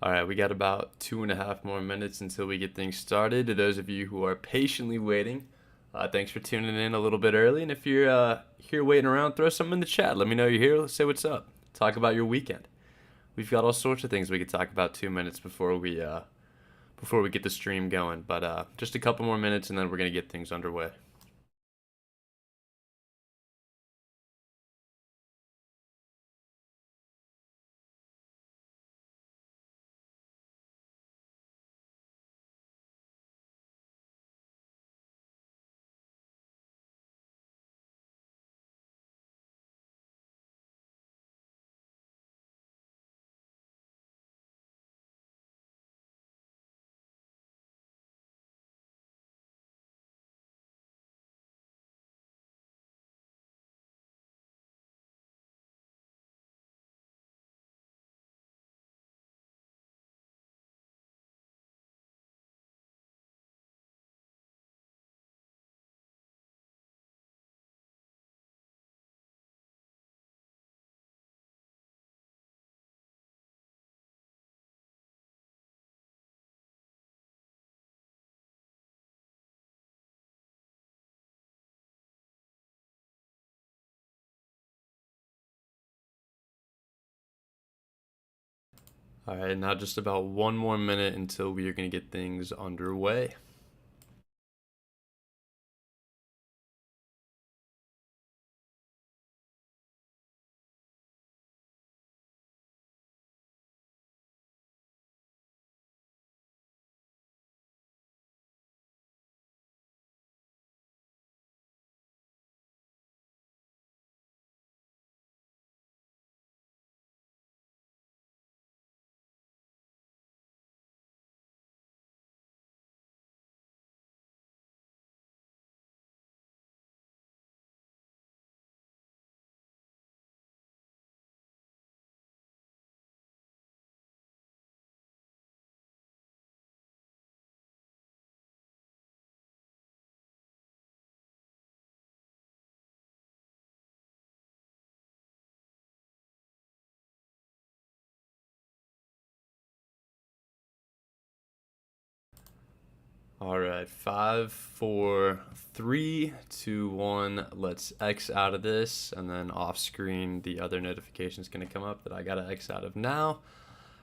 All right, we got about 2.5 more minutes until we get things started. To those of you who are patiently waiting, thanks for tuning in a little bit early. And if you're here waiting around, throw something in the chat. Let me know you're here. Let's say what's up. Talk about your weekend. We've got all sorts of things we could talk about 2 minutes before we get the stream going. But just a couple more minutes, and then we're gonna get things underway. All right, now just about 1 more minute until we are gonna get things underway. All right, five, four, three, two, one. Let's X out of this, and then off screen, the other notification is going to come up that I got to X out of now.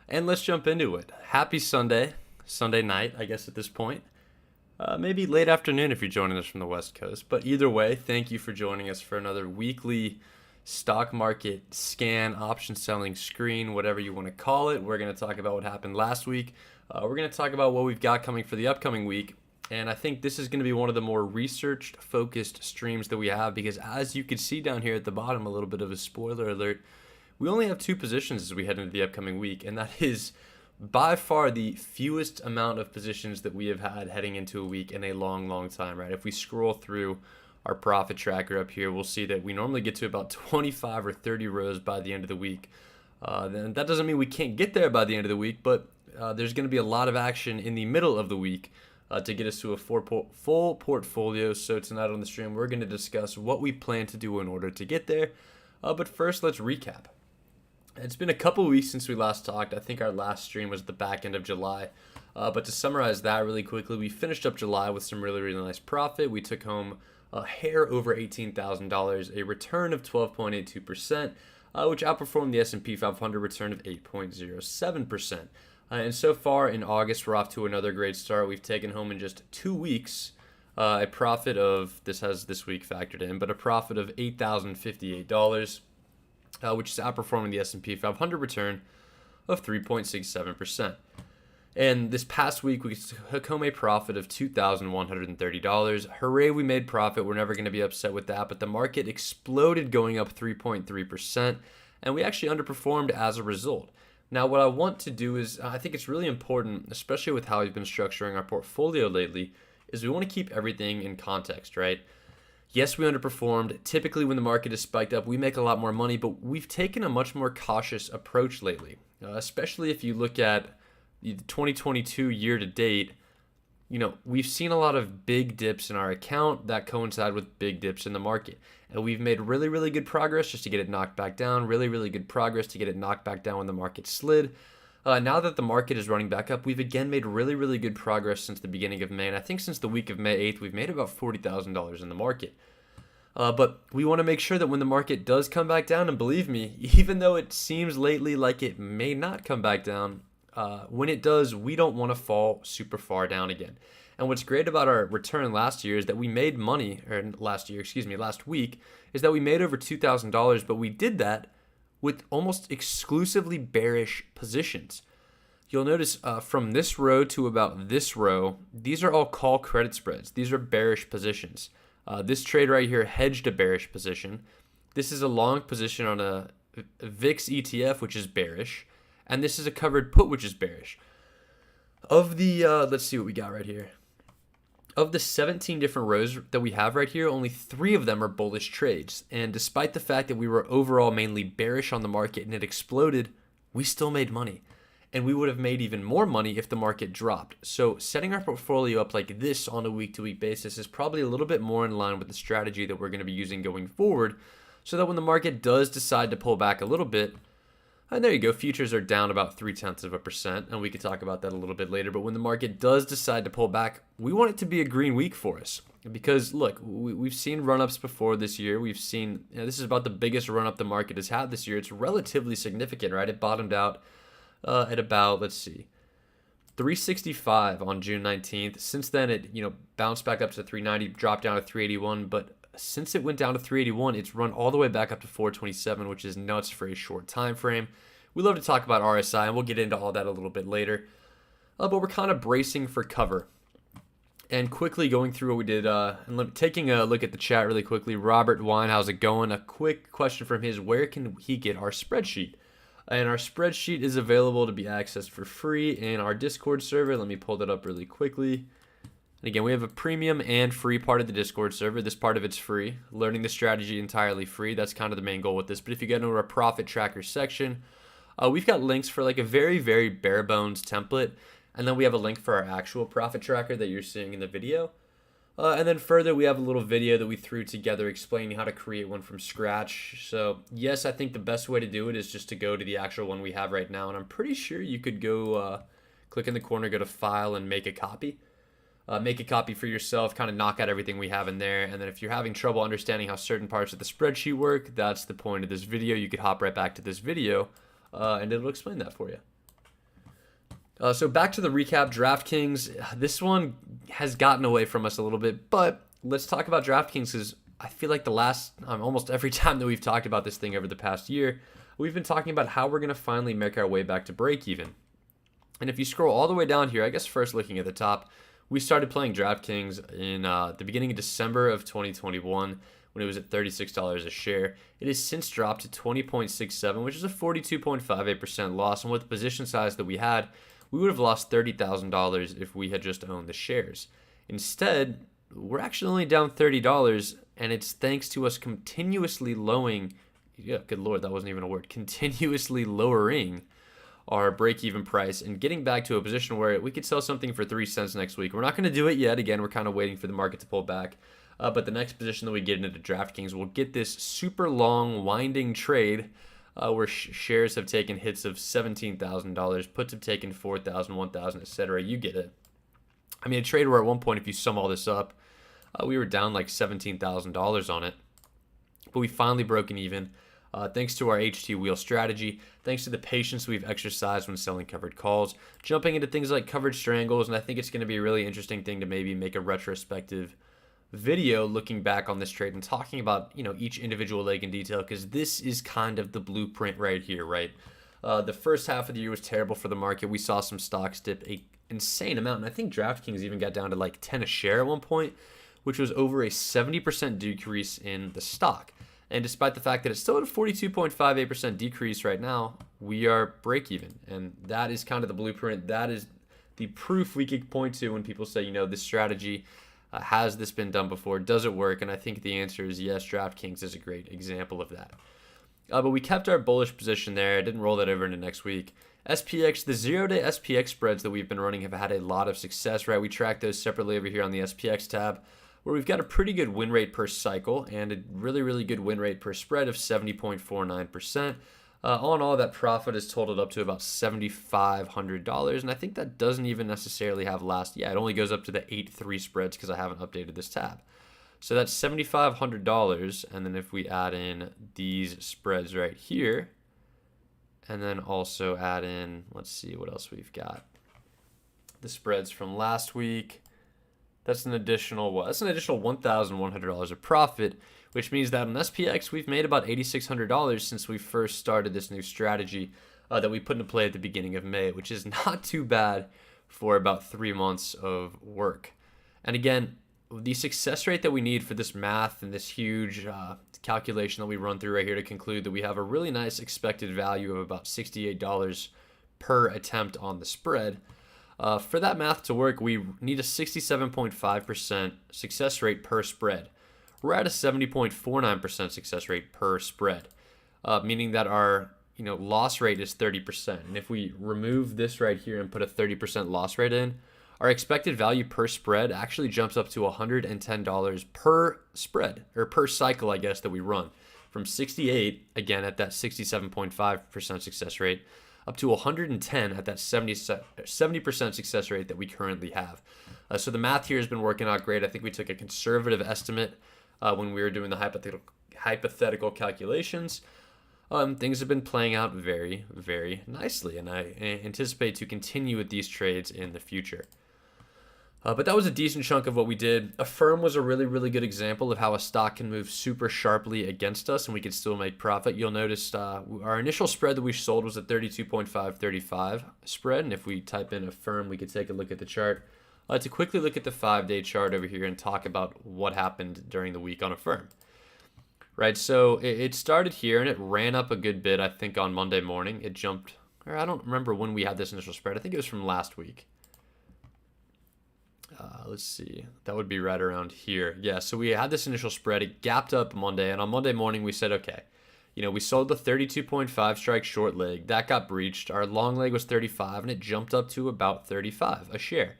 And let's jump into it. Happy Sunday, Sunday night, I guess at this point. Maybe late afternoon if you're joining us from the West Coast. But either way, thank you for joining us for another weekly stock market scan, option selling screen, whatever you want to call it. We're going to talk about what happened last week. We're going to talk about what we've got coming for the upcoming week. And I think this is going to be one of the more researched focused streams that we have because as you can see down here at the bottom, a little bit of a spoiler alert, we only have two positions as we head into the upcoming week. And that is by far the fewest amount of positions that we have had heading into a week in a long, long time, right? If we scroll through our profit tracker up here, we'll see that we normally get to about 25 or 30 rows by the end of the week. Then that doesn't mean we can't get there by the end of the week, but there's going to be a lot of action in the middle of the week to get us to a full portfolio. So tonight on the stream, we're going to discuss what we plan to do in order to get there. But first, let's recap. It's been a couple weeks since we last talked. I think our last stream was the back end of July. But to summarize that really quickly, we finished up July with some really, really nice profit. We took home a hair over $18,000, a return of 12.82%, which outperformed the S&P 500 return of 8.07%. And so far in August, we're off to another great start. We've taken home in just 2 weeks a profit of, this has this week factored in, but a profit of $8,058, which is outperforming the S&P 500 return of 3.67%. And this past week, we took home a profit of $2,130. Hooray, we made profit. We're never going to be upset with that. But the market exploded going up 3.3%, and we actually underperformed as a result. Now, what I want to do is, I think it's really important, especially with how we've been structuring our portfolio lately, is we want to keep everything in context, right? Yes, we underperformed. Typically, when the market is spiked up, we make a lot more money, but we've taken a much more cautious approach lately, especially if you look at the 2022 year to date. We've seen a lot of big dips in our account that coincide with big dips in the market. And we've made really, really good progress just to get it knocked back down, really, really good progress to get it knocked back down when the market slid. Now that the market is running back up, we've again made really, really good progress since the beginning of May. And I think since the week of May 8th, we've made about $40,000 in the market. But we want to make sure that when the market does come back down, and believe me, even though it seems lately like it may not come back down, when it does, we don't want to fall super far down again. And what's great about our return last year is that we made money, or last week, is that we made over $2,000, but we did that with almost exclusively bearish positions. You'll notice from this row to about this row, these are all call credit spreads. These are bearish positions. This trade right here hedged a bearish position. This is a long position on a VIX ETF, which is bearish. And this is a covered put, which is bearish. Of the, let's see what we got right here. Of the 17 different rows that we have right here, only 3 of them are bullish trades. And despite the fact that we were overall mainly bearish on the market and it exploded, we still made money. And we would have made even more money if the market dropped. So setting our portfolio up like this on a week-to-week basis is probably a little bit more in line with the strategy that we're going to be using going forward, so that when the market does decide to pull back a little bit, and there you go, futures are down about 0.3%, and we could talk about that a little bit later. But when the market does decide to pull back, we want it to be a green week for us. Because look, we've seen run-ups before this year. We've seen, this is about the biggest run-up the market has had this year. It's relatively significant, right? It bottomed out at about, 365 on June 19th. Since then, it bounced back up to 390, dropped down to 381, but since it went down to 381, it's run all the way back up to 427, which is nuts for a short time frame. We love to talk about RSI, and we'll get into all that a little bit later. But we're kind of bracing for cover. And quickly going through what we did, and taking a look at the chat really quickly. Robert Wine, how's it going? A quick question from his: where can he get our spreadsheet? And our spreadsheet is available to be accessed for free in our Discord server. Let me pull that up really quickly. And again, we have a premium and free part of the Discord server. This part of it's free. Learning the strategy entirely free. That's kind of the main goal with this. But if you get into our profit tracker section, we've got links for like a very, very bare bones template. And then we have a link for our actual profit tracker that you're seeing in the video. And then further, we have a little video that we threw together explaining how to create one from scratch. So yes, I think the best way to do it is just to go to the actual one we have right now. And I'm pretty sure you could go click in the corner, go to File, and make a copy. Make a copy for yourself, kind of knock out everything we have in there. And then if you're having trouble understanding how certain parts of the spreadsheet work, that's the point of this video. You could hop right back to this video and it'll explain that for you. So back to the recap, DraftKings. This one has gotten away from us a little bit, but let's talk about DraftKings, because I feel like almost every time that we've talked about this thing over the past year, we've been talking about how we're going to finally make our way back to break even. And if you scroll all the way down here, I guess first looking at the top, we started playing DraftKings in the beginning of December of 2021 when it was at $36 a share. It has since dropped to 20.67, which is a 42.58% loss. And with the position size that we had, we would have lost $30,000 if we had just owned the shares. Instead, we're actually only down $30, and it's thanks to us continuously lowering, good lord, that wasn't even a word, continuously lowering our break-even price and getting back to a position where we could sell something for 3 cents next week. We're not going to do it yet. Again, we're kind of waiting for the market to pull back. But the next position that we get into DraftKings, we'll get this super long winding trade where shares have taken hits of $17,000, puts have taken $4,000, $1,000, etc. You get it. I mean, a trade where at one point, if you sum all this up, we were down like $17,000 on it. But we finally broken even. Thanks to our HT wheel strategy, thanks to the patience we've exercised when selling covered calls, jumping into things like covered strangles, and I think it's going to be a really interesting thing to maybe make a retrospective video looking back on this trade and talking about each individual leg in detail, because this is kind of the blueprint right here, right? The first half of the year was terrible for the market. We saw some stocks dip an insane amount, and I think DraftKings even got down to like 10 a share at one point, which was over a 70% decrease in the stock. And despite the fact that it's still at a 42.58% decrease right now, we are break even. And that is kind of the blueprint. That is the proof we could point to when people say, this strategy, has this been done before? Does it work? And I think the answer is yes. DraftKings is a great example of that. But we kept our bullish position there. I didn't roll that over into next week. SPX, the 0-day SPX spreads that we've been running have had a lot of success, right? We track those separately over here on the SPX tab, where we've got a pretty good win rate per cycle and a really, really good win rate per spread of 70.49%. All in all, that profit is totaled up to about $7,500, and I think that doesn't even necessarily have last. Yeah, it only goes up to the 8-3 spreads because I haven't updated this tab. So that's $7,500, and then if we add in these spreads right here, and then also add in, let's see what else we've got. The spreads from last week. That's an additional what? That's an additional $1,100 of profit, which means that on SPX we've made about $8,600 since we first started this new strategy that we put into play at the beginning of May, which is not too bad for about 3 months of work. And again, the success rate that we need for this math and this huge calculation that we run through right here to conclude that we have a really nice expected value of about $68 per attempt on the spread. For that math to work, we need a 67.5% success rate per spread. We're at a 70.49% success rate per spread, meaning that our loss rate is 30%. And if we remove this right here and put a 30% loss rate in, our expected value per spread actually jumps up to $110 per spread, or per cycle, I guess, that we run. From 68, again, at that 67.5% success rate, up to 110 at that 70% success rate that we currently have. So the math here has been working out great. I think we took a conservative estimate when we were doing the hypothetical calculations. Things have been playing out very, very nicely, and I anticipate to continue with these trades in the future. But that was a decent chunk of what we did. Affirm was a really, really good example of how a stock can move super sharply against us and we can still make profit. You'll notice our initial spread that we sold was a 32.535 spread. And if we type in Affirm, we could take a look at the chart. To quickly look at the 5-day chart over here and talk about what happened during the week on Affirm. Right, so it started here and it ran up a good bit, I think, on Monday morning. It jumped, or I don't remember when we had this initial spread. I think it was from last week. Let's see. That would be right around here. Yeah, so we had this initial spread. It gapped up Monday, and on Monday morning we said, okay, we sold the 32.5 strike short leg. That got breached. Our long leg was 35, and it jumped up to about 35 a share.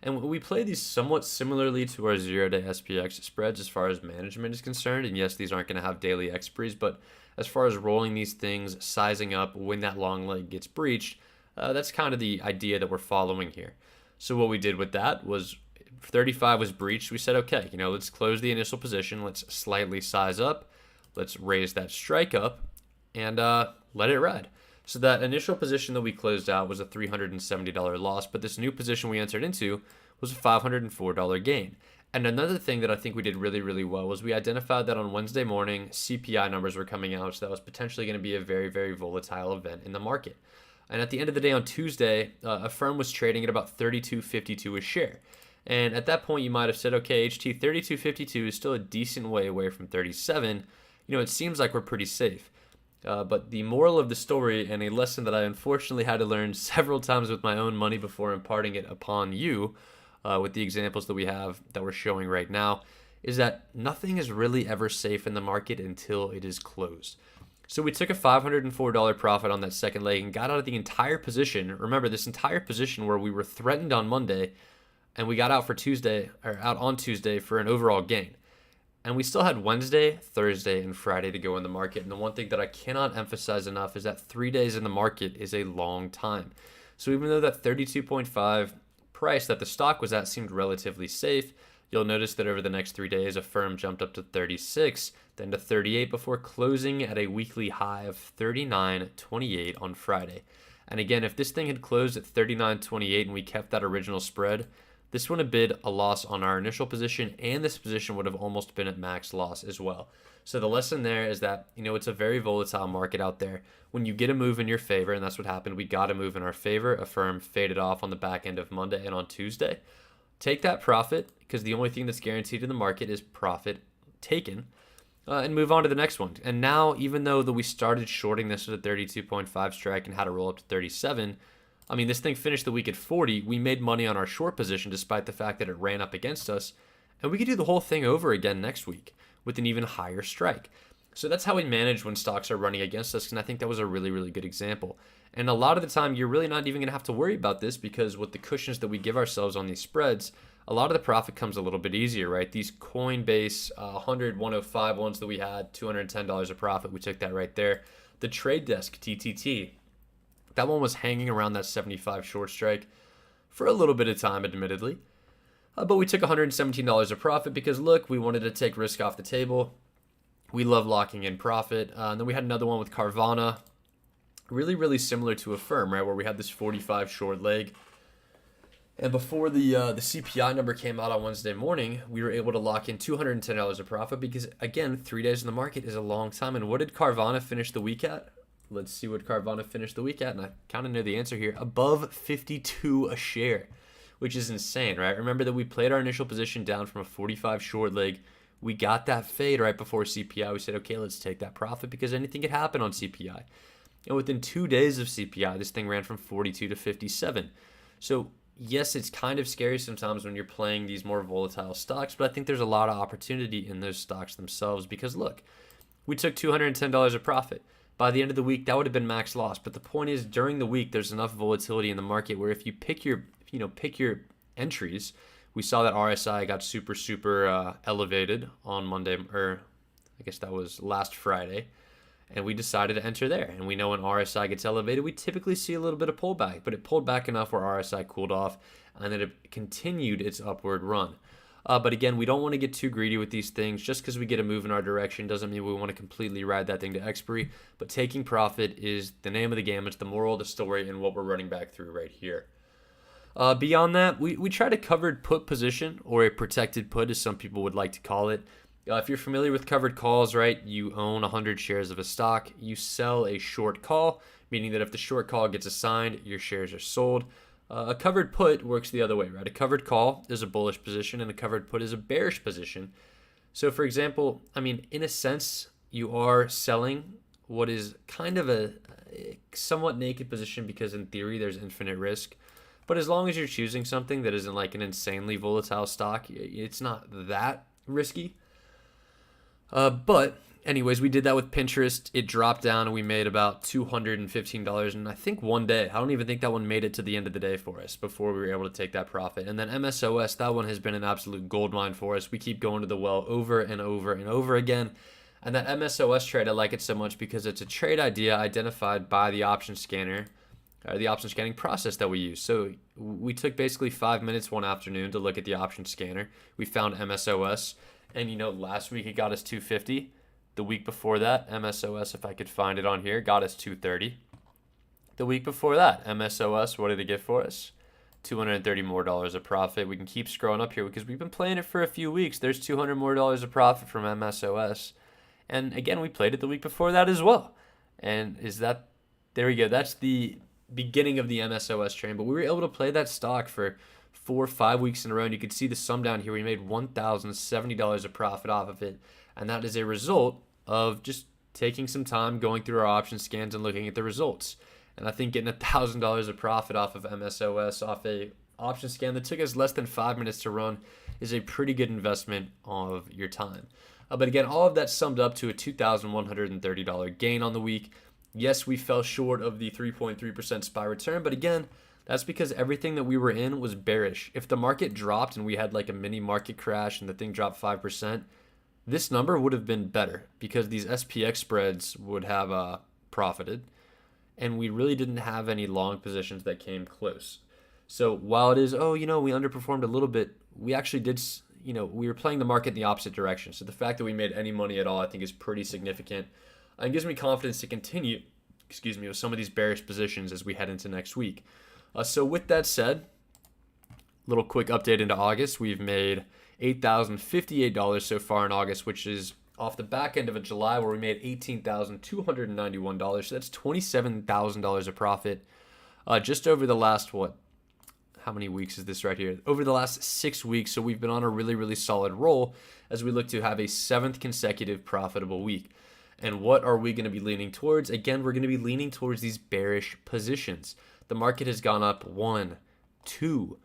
And we play these somewhat similarly to our 0-day SPX spreads as far as management is concerned. And yes, these aren't going to have daily expiries, but as far as rolling these things, sizing up when that long leg gets breached, that's kind of the idea that we're following here. So what we did with that was 35 was breached. We said, okay, let's close the initial position. Let's slightly size up. Let's raise that strike up and let it ride. So that initial position that we closed out was a $370 loss, but this new position we entered into was a $504 gain. And another thing that I think we did really, really well was we identified that on Wednesday morning, CPI numbers were coming out, so that was potentially going to be a very, very volatile event in the market. And at the end of the day on Tuesday, Affirm was trading at about $32.52 a share. And at that point, you might have said, okay, HT, $32.52 is still a decent way away from 37. It seems like we're pretty safe. But the moral of the story, and a lesson that I unfortunately had to learn several times with my own money before imparting it upon you, with the examples that we have that we're showing right now, is that nothing is really ever safe in the market until it is closed. So we took a $504 profit on that second leg and got out of the entire position. Remember, this entire position where we were threatened on Monday, and we got out on Tuesday for an overall gain. And we still had Wednesday, Thursday, and Friday to go in the market. And the one thing that I cannot emphasize enough is that 3 days in the market is a long time. So even though that 32.5 price that the stock was at seemed relatively safe, you'll notice that over the next 3 days, Affirm jumped up to 36, then to 38 before closing at a weekly high of 39.28 on Friday. And again, if this thing had closed at 39.28 and we kept that original spread, this would have been a loss on our initial position, and this position would have almost been at max loss as well. So the lesson there is that, it's a very volatile market out there. When you get a move in your favor, and that's what happened, we got a move in our favor. Affirm faded off on the back end of Monday and on Tuesday. Take that profit, because the only thing that's guaranteed in the market is profit taken, and move on to the next one. And now, even though we started shorting this at a 32.5 strike and had to roll up to 37, this thing finished the week at 40. We made money on our short position despite the fact that it ran up against us. And we could do the whole thing over again next week with an even higher strike. So that's how we manage when stocks are running against us. And I think that was a really, really good example. And a lot of the time, you're really not even going to have to worry about this because with the cushions that we give ourselves on these spreads, a lot of the profit comes a little bit easier, right? These Coinbase 100, 105 ones that we had, $210 of profit, we took that right there. The Trade Desk TTT, that one was hanging around that 75 short strike for a little bit of time, admittedly. But we took $117 of profit because, look, we wanted to take risk off the table. We love locking in profit. And then we had another one with Carvana, really, really similar to Affirm, right, where we had this 45 short leg. And before the CPI number came out on Wednesday morning, we were able to lock in $210 of profit because, again, 3 days in the market is a long time. And what did Carvana finish the week at? Let's see what Carvana finished the week at, and I kind of know the answer here. Above 52 a share, which is insane, right? Remember that we played our initial position down from a 45 short leg. We got that fade right before CPI. We said, okay, let's take that profit because anything could happen on CPI. And within 2 days of CPI, this thing ran from 42 to 57. So yes, it's kind of scary sometimes when you're playing these more volatile stocks, but I think there's a lot of opportunity in those stocks themselves because, look, we took $210 of profit. By the end of the week, that would have been max loss. But the point is, during the week, there's enough volatility in the market where if you pick your entries, we saw that RSI got super elevated on Monday, or I guess that was last Friday, and we decided to enter there. And we know when RSI gets elevated, we typically see a little bit of pullback, but it pulled back enough where RSI cooled off, and then it continued its upward run. But again, we don't want to get too greedy with these things. Just because we get a move in our direction doesn't mean we want to completely ride that thing to expiry. But taking profit is the name of the game. It's the moral of the story and what we're running back through right here. Beyond that, we tried a covered put position, or a protected put as some people would like to call it. If you're familiar with covered calls, right, you own 100 shares of a stock. You sell a short call, meaning that if the short call gets assigned, your shares are sold. A covered put works the other way, right? A covered call is a bullish position and a covered put is a bearish position. So for example, I mean, in a sense, you are selling what is kind of a somewhat naked position because in theory there's infinite risk. But as long as you're choosing something that isn't like an insanely volatile stock, it's not that risky. But anyways, we did that with Pinterest. It dropped down and we made about $215 in I think 1 day. I don't even think that one made it to the end of the day for us before we were able to take that profit. And then MSOS, that one has been an absolute gold mine for us. We keep going to the well over and over and over again. And that MSOS trade, I like it so much because it's a trade idea identified by the option scanner, or the option scanning process that we use. So we took basically 5 minutes one afternoon to look at the option scanner. We found MSOS. And, last week it got us 250. The week before that, MSOS, if I could find it on here, got us 230. The week before that, MSOS, what did it get for us? $230 more of profit. We can keep scrolling up here because we've been playing it for a few weeks. There's $200 more of profit from MSOS. And again, we played it the week before that as well. And there we go. That's the beginning of the MSOS train. But we were able to play that stock for 4 or 5 weeks in a row, and you can see the sum down here. We made $1,070 of profit off of it, and that is a result of just taking some time going through our option scans and looking at the results. And I think getting $1,000 of profit off of MSOS off a option scan that took us less than 5 minutes to run is a pretty good investment of your time. But again, all of that summed up to a $2,130 gain on the week. Yes, we fell short of the 3.3% SPY return, but again, that's because everything that we were in was bearish. If the market dropped and we had like a mini market crash and the thing dropped 5%, this number would have been better because these SPX spreads would have profited, and we really didn't have any long positions that came close. So while it is, we underperformed a little bit, we actually did, we were playing the market in the opposite direction. So the fact that we made any money at all, I think, is pretty significant and gives me confidence to continue, with some of these bearish positions as we head into next week. So with that said, little quick update into August. We've made $8,058 so far in August, which is off the back end of a July where we made $18,291. So that's $27,000 of profit just over the last, how many weeks is this right here? Over the last 6 weeks. So we've been on a really, really solid roll as we look to have a 7th consecutive profitable week. And what are we going to be leaning towards? Again, we're going to be leaning towards these bearish positions. The market has gone up 1, 2,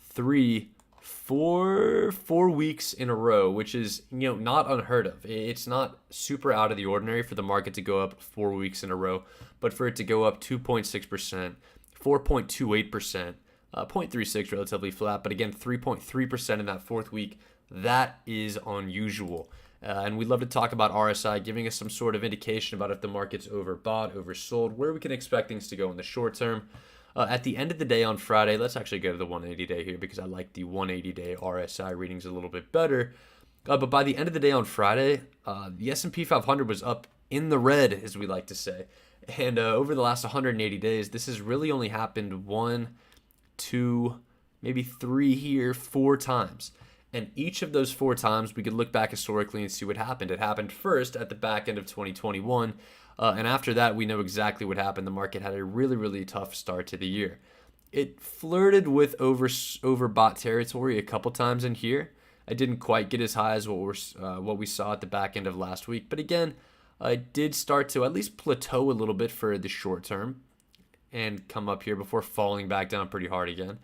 3, 4 weeks in a row, which is, not unheard of. It's not super out of the ordinary for the market to go up 4 weeks in a row, but for it to go up 2.6%, 4.28%, 0.36 relatively flat, but again, 3.3% in that 4th week, that is unusual. And we'd love to talk about RSI, giving us some sort of indication about if the market's overbought, oversold, where we can expect things to go in the short term. At the end of the day on Friday, let's actually go to the 180-day here because I like the 180-day RSI readings a little bit better. But by the end of the day on Friday, the S&P 500 was up in the red, as we like to say. And over the last 180 days, this has really only happened 1, 2, maybe 3 here, 4 times. And each of those 4 times, we could look back historically and see what happened. It happened first at the back end of 2021. And after that, we know exactly what happened. The market had a really, really tough start to the year. It flirted with overbought territory a couple times in here. I didn't quite get as high as what we saw at the back end of last week. But again, it did start to at least plateau a little bit for the short term and come up here before falling back down pretty hard again.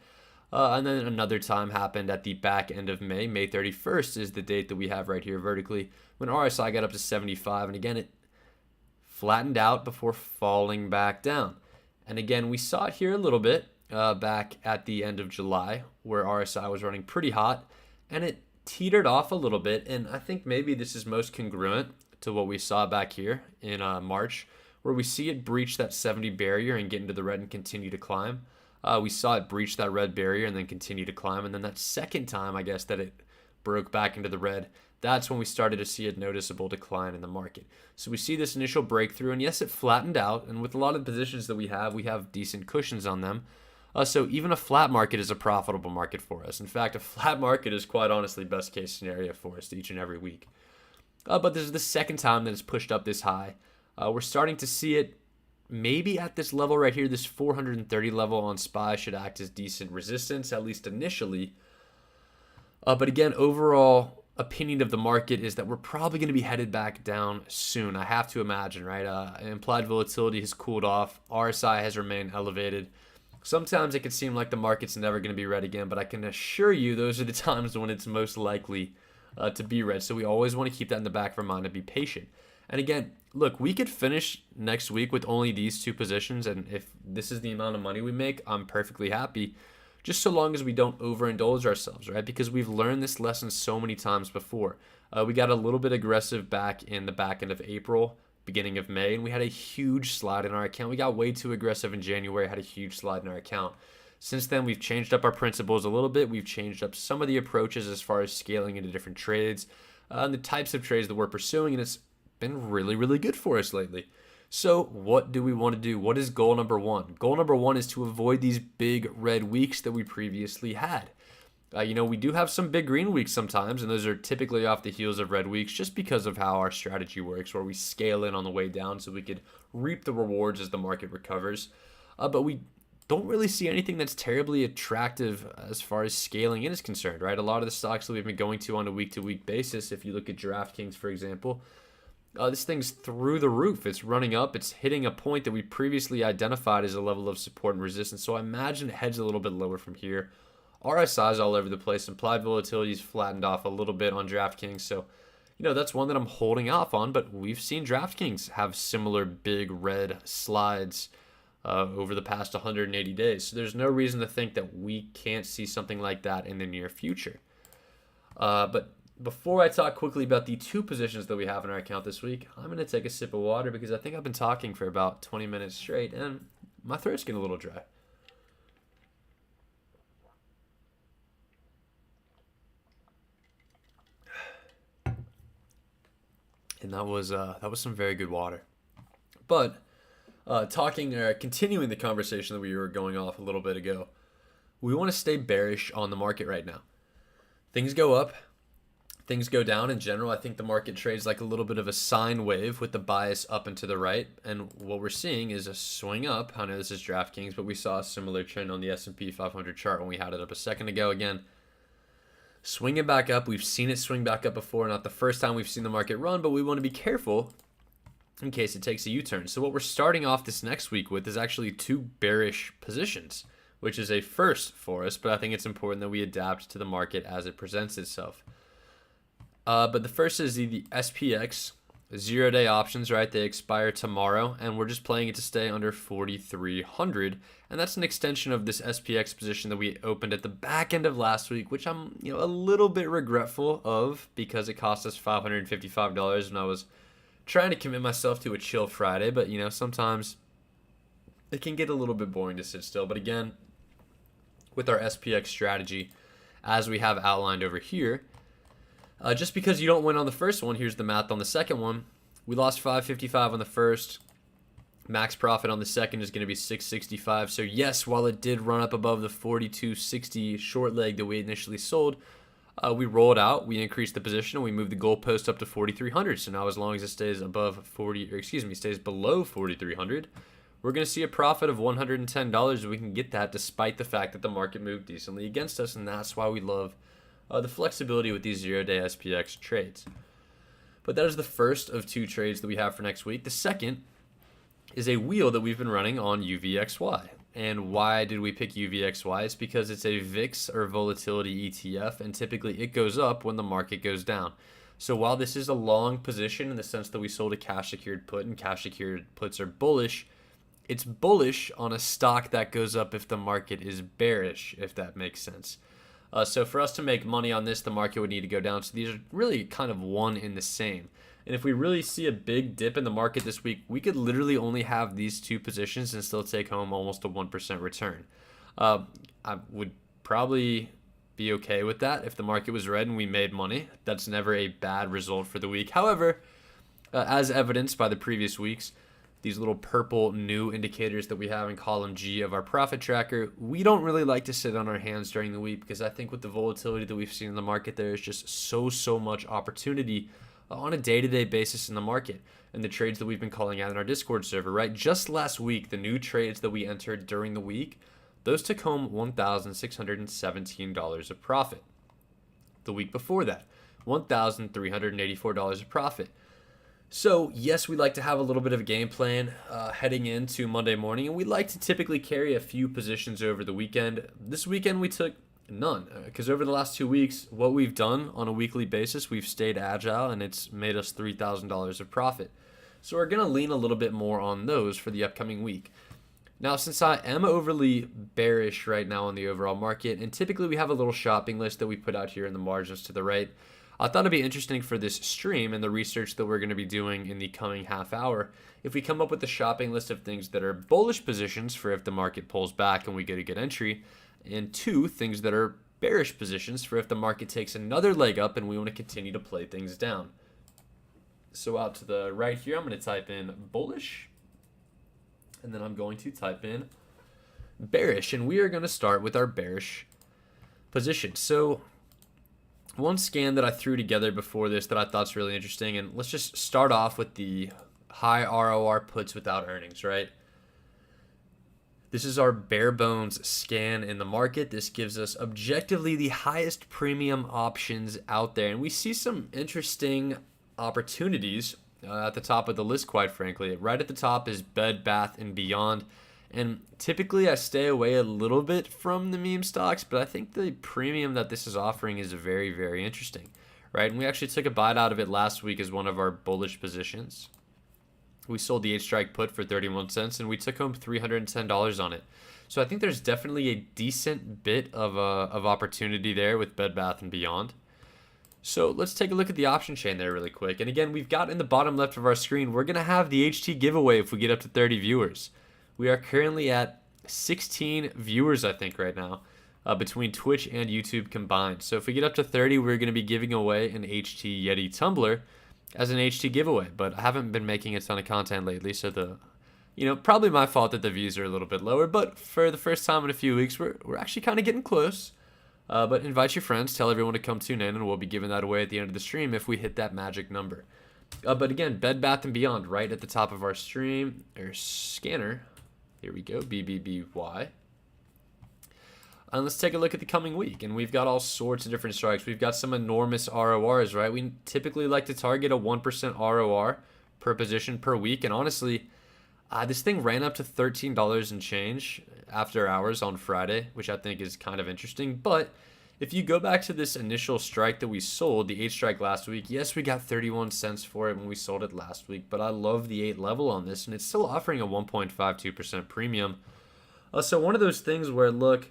And then another time happened at the back end of May. May 31st is the date that we have right here vertically when RSI got up to 75. And again, it flattened out before falling back down. And again, we saw it here a little bit back at the end of July where RSI was running pretty hot and it teetered off a little bit. And I think maybe this is most congruent to what we saw back here in March, where we see it breach that 70 barrier and get into the red and continue to climb. We saw it breach that red barrier and then continue to climb. And then that second time, I guess, that it broke back into the red, that's when we started to see a noticeable decline in the market. So we see this initial breakthrough, and yes, it flattened out. And with a lot of the positions that we have decent cushions on them. So even a flat market is a profitable market for us. In fact, a flat market is quite honestly best case scenario for us each and every week. But this is the second time that it's pushed up this high. We're starting to see it maybe at this level right here. This 430 level on SPY should act as decent resistance, at least initially. But again, overall opinion of the market is that we're probably going to be headed back down soon. I have to imagine, right? Implied volatility has cooled off. RSI has remained elevated. Sometimes it can seem like the market's never going to be red again, but I can assure you those are the times when it's most likely to be red. So we always want to keep that in the back of our mind and be patient. And again, look, we could finish next week with only these 2 positions. And if this is the amount of money we make, I'm perfectly happy. Just so long as we don't overindulge ourselves, right? Because we've learned this lesson so many times before. We got a little bit aggressive back in the back end of April, beginning of May, and we had a huge slide in our account. We got way too aggressive in January, had a huge slide in our account. Since then, we've changed up our principles a little bit. We've changed up some of the approaches as far as scaling into different trades and the types of trades that we're pursuing, and it's been really, really good for us lately. So what do we want to do? What is goal number 1? Goal number 1 is to avoid these big red weeks that we previously had. We do have some big green weeks sometimes, and those are typically off the heels of red weeks just because of how our strategy works, where we scale in on the way down so we could reap the rewards as the market recovers. But we don't really see anything that's terribly attractive as far as scaling in is concerned, right? A lot of the stocks that we've been going to on a week-to-week basis, if you look at DraftKings, for example, this thing's through the roof. It's running up. It's hitting a point that we previously identified as a level of support and resistance. So I imagine it heads a little bit lower from here. RSI is all over the place. Implied volatility is flattened off a little bit on DraftKings. So, that's one that I'm holding off on. But we've seen DraftKings have similar big red slides over the past 180 days. So there's no reason to think that we can't see something like that in the near future. But before I talk quickly about the 2 positions that we have in our account this week, I'm going to take a sip of water because I think I've been talking for about 20 minutes straight and my throat's getting a little dry. And that was some very good water. But continuing the conversation that we were going off a little bit ago, we want to stay bearish on the market right now. Things go up, things go down in general. I think the market trades like a little bit of a sine wave with the bias up and to the right. And what we're seeing is a swing up. I know this is DraftKings, but we saw a similar trend on the S&P 500 chart when we had it up a second ago. Again, swinging back up. We've seen it swing back up before. Not the first time we've seen the market run, but we want to be careful in case it takes a U-turn. So what we're starting off this next week with is actually 2 bearish positions, which is a first for us, but I think it's important that we adapt to the market as it presents itself. But the first is the SPX 0-day options, right? They expire tomorrow, and we're just playing it to stay under 4,300. And that's an extension of this SPX position that we opened at the back end of last week, which I'm, a little bit regretful of because it cost us $555 when I was trying to commit myself to a chill Friday. But, sometimes it can get a little bit boring to sit still. But again, with our SPX strategy, as we have outlined over here, just because you don't win on the first one, here's the math on the second one. We lost $555 on the first. Max profit on the second is going to be $665. So yes, while it did run up above the 42.60 short leg that we initially sold, we rolled out, we increased the position, and we moved the goalpost up to 4,300. So now as long as it stays stays below 4,300, we're going to see a profit of $110. We can get that despite the fact that the market moved decently against us, and that's why we love the flexibility with these 0-day SPX trades. But that is the first of 2 trades that we have for next week. The second is a wheel that we've been running on UVXY. And why did we pick UVXY? It's because it's a VIX or volatility ETF, and typically it goes up when the market goes down. So while this is a long position in the sense that we sold a cash secured put, and cash secured puts are bullish, it's bullish on a stock that goes up if the market is bearish, if that makes sense. So for us to make money on this, the market would need to go down. So these are really kind of one in the same. And if we really see a big dip in the market this week, we could literally only have these 2 positions and still take home almost a 1% return. I would probably be okay with that if the market was red and we made money. That's never a bad result for the week. However, as evidenced by the previous weeks, these little purple new indicators that we have in column G of our profit tracker, we don't really like to sit on our hands during the week because I think with the volatility that we've seen in the market, there is just so much opportunity on a day-to-day basis in the market. And the trades that we've been calling out in our Discord server, right? Just last week, the new trades that we entered during the week, those took home $1,617 of profit. The week before that, $1,384 of profit. So yes, we like to have a little bit of a game plan heading into Monday morning, and we like to typically carry a few positions over the weekend. This weekend we took none because over the last 2 weeks, what we've done on a weekly basis, we've stayed agile, and it's made us $3,000 of profit. So we're going to lean a little bit more on those for the upcoming week. Now, since I am overly bearish right now on the overall market, and typically we have a little shopping list that we put out here in the margins to the right, I thought it'd be interesting for this stream and the research that we're going to be doing in the coming half hour if we come up with a shopping list of things that are bullish positions for if the market pulls back and we get a good entry, and 2 things that are bearish positions for if the market takes another leg up and we want to continue to play things down. So out to the right here, I'm going to type in bullish, and then I'm going to type in bearish, and we are going to start with our bearish position. So one scan that I threw together before this that I thought is really interesting, and let's just start off with the high ROR puts without earnings, right? This is our bare bones scan in the market. This gives us objectively the highest premium options out there, and we see some interesting opportunities at the top of the list, quite frankly. Right at the top is Bed Bath & Beyond. And typically I stay away a little bit from the meme stocks, but I think the premium that this is offering is very, very interesting, right? And we actually took a bite out of it last week as one of our bullish positions. We sold the 8-strike put for 31 cents, and we took home $310 on it. So I think there's definitely a decent bit of opportunity there with Bed Bath & Beyond. So let's take a look at the option chain there really quick. And again, we've got in the bottom left of our screen, we're going to have the HT giveaway if we get up to 30 viewers. We are currently at 16 viewers, I think, right now, between Twitch and YouTube combined. So if we get up to 30, we're going to be giving away an HT Yeti tumbler as an HT giveaway. But I haven't been making a ton of content lately, so probably my fault that the views are a little bit lower. But for the first time in a few weeks, we're actually kind of getting close. But invite your friends, tell everyone to come tune in, and we'll be giving that away at the end of the stream if we hit that magic number. But again, Bed Bath & Beyond right at the top of our stream, or scanner. Here we go, BBBY. And let's take a look at the coming week. And we've got all sorts of different strikes. We've got some enormous RORs, right? We typically like to target a 1% ROR per position per week. And honestly, this thing ran up to $13 and change after hours on Friday, which I think is kind of interesting. But if you go back to this initial strike that we sold, the 8 strike last week, yes, we got 31 cents for it when we sold it last week, but I love the 8 level on this, and it's still offering a 1.52% premium. So one of those things where, look,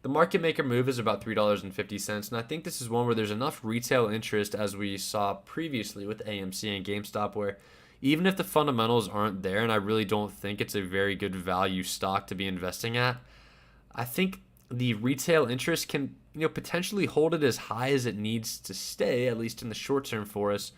the market maker move is about $3.50, and I think this is one where there's enough retail interest, as we saw previously with AMC and GameStop, where even if the fundamentals aren't there, and I really don't think it's a very good value stock to be investing at, I think the retail interest can, potentially hold it as high as it needs to stay, at least in the short term for us,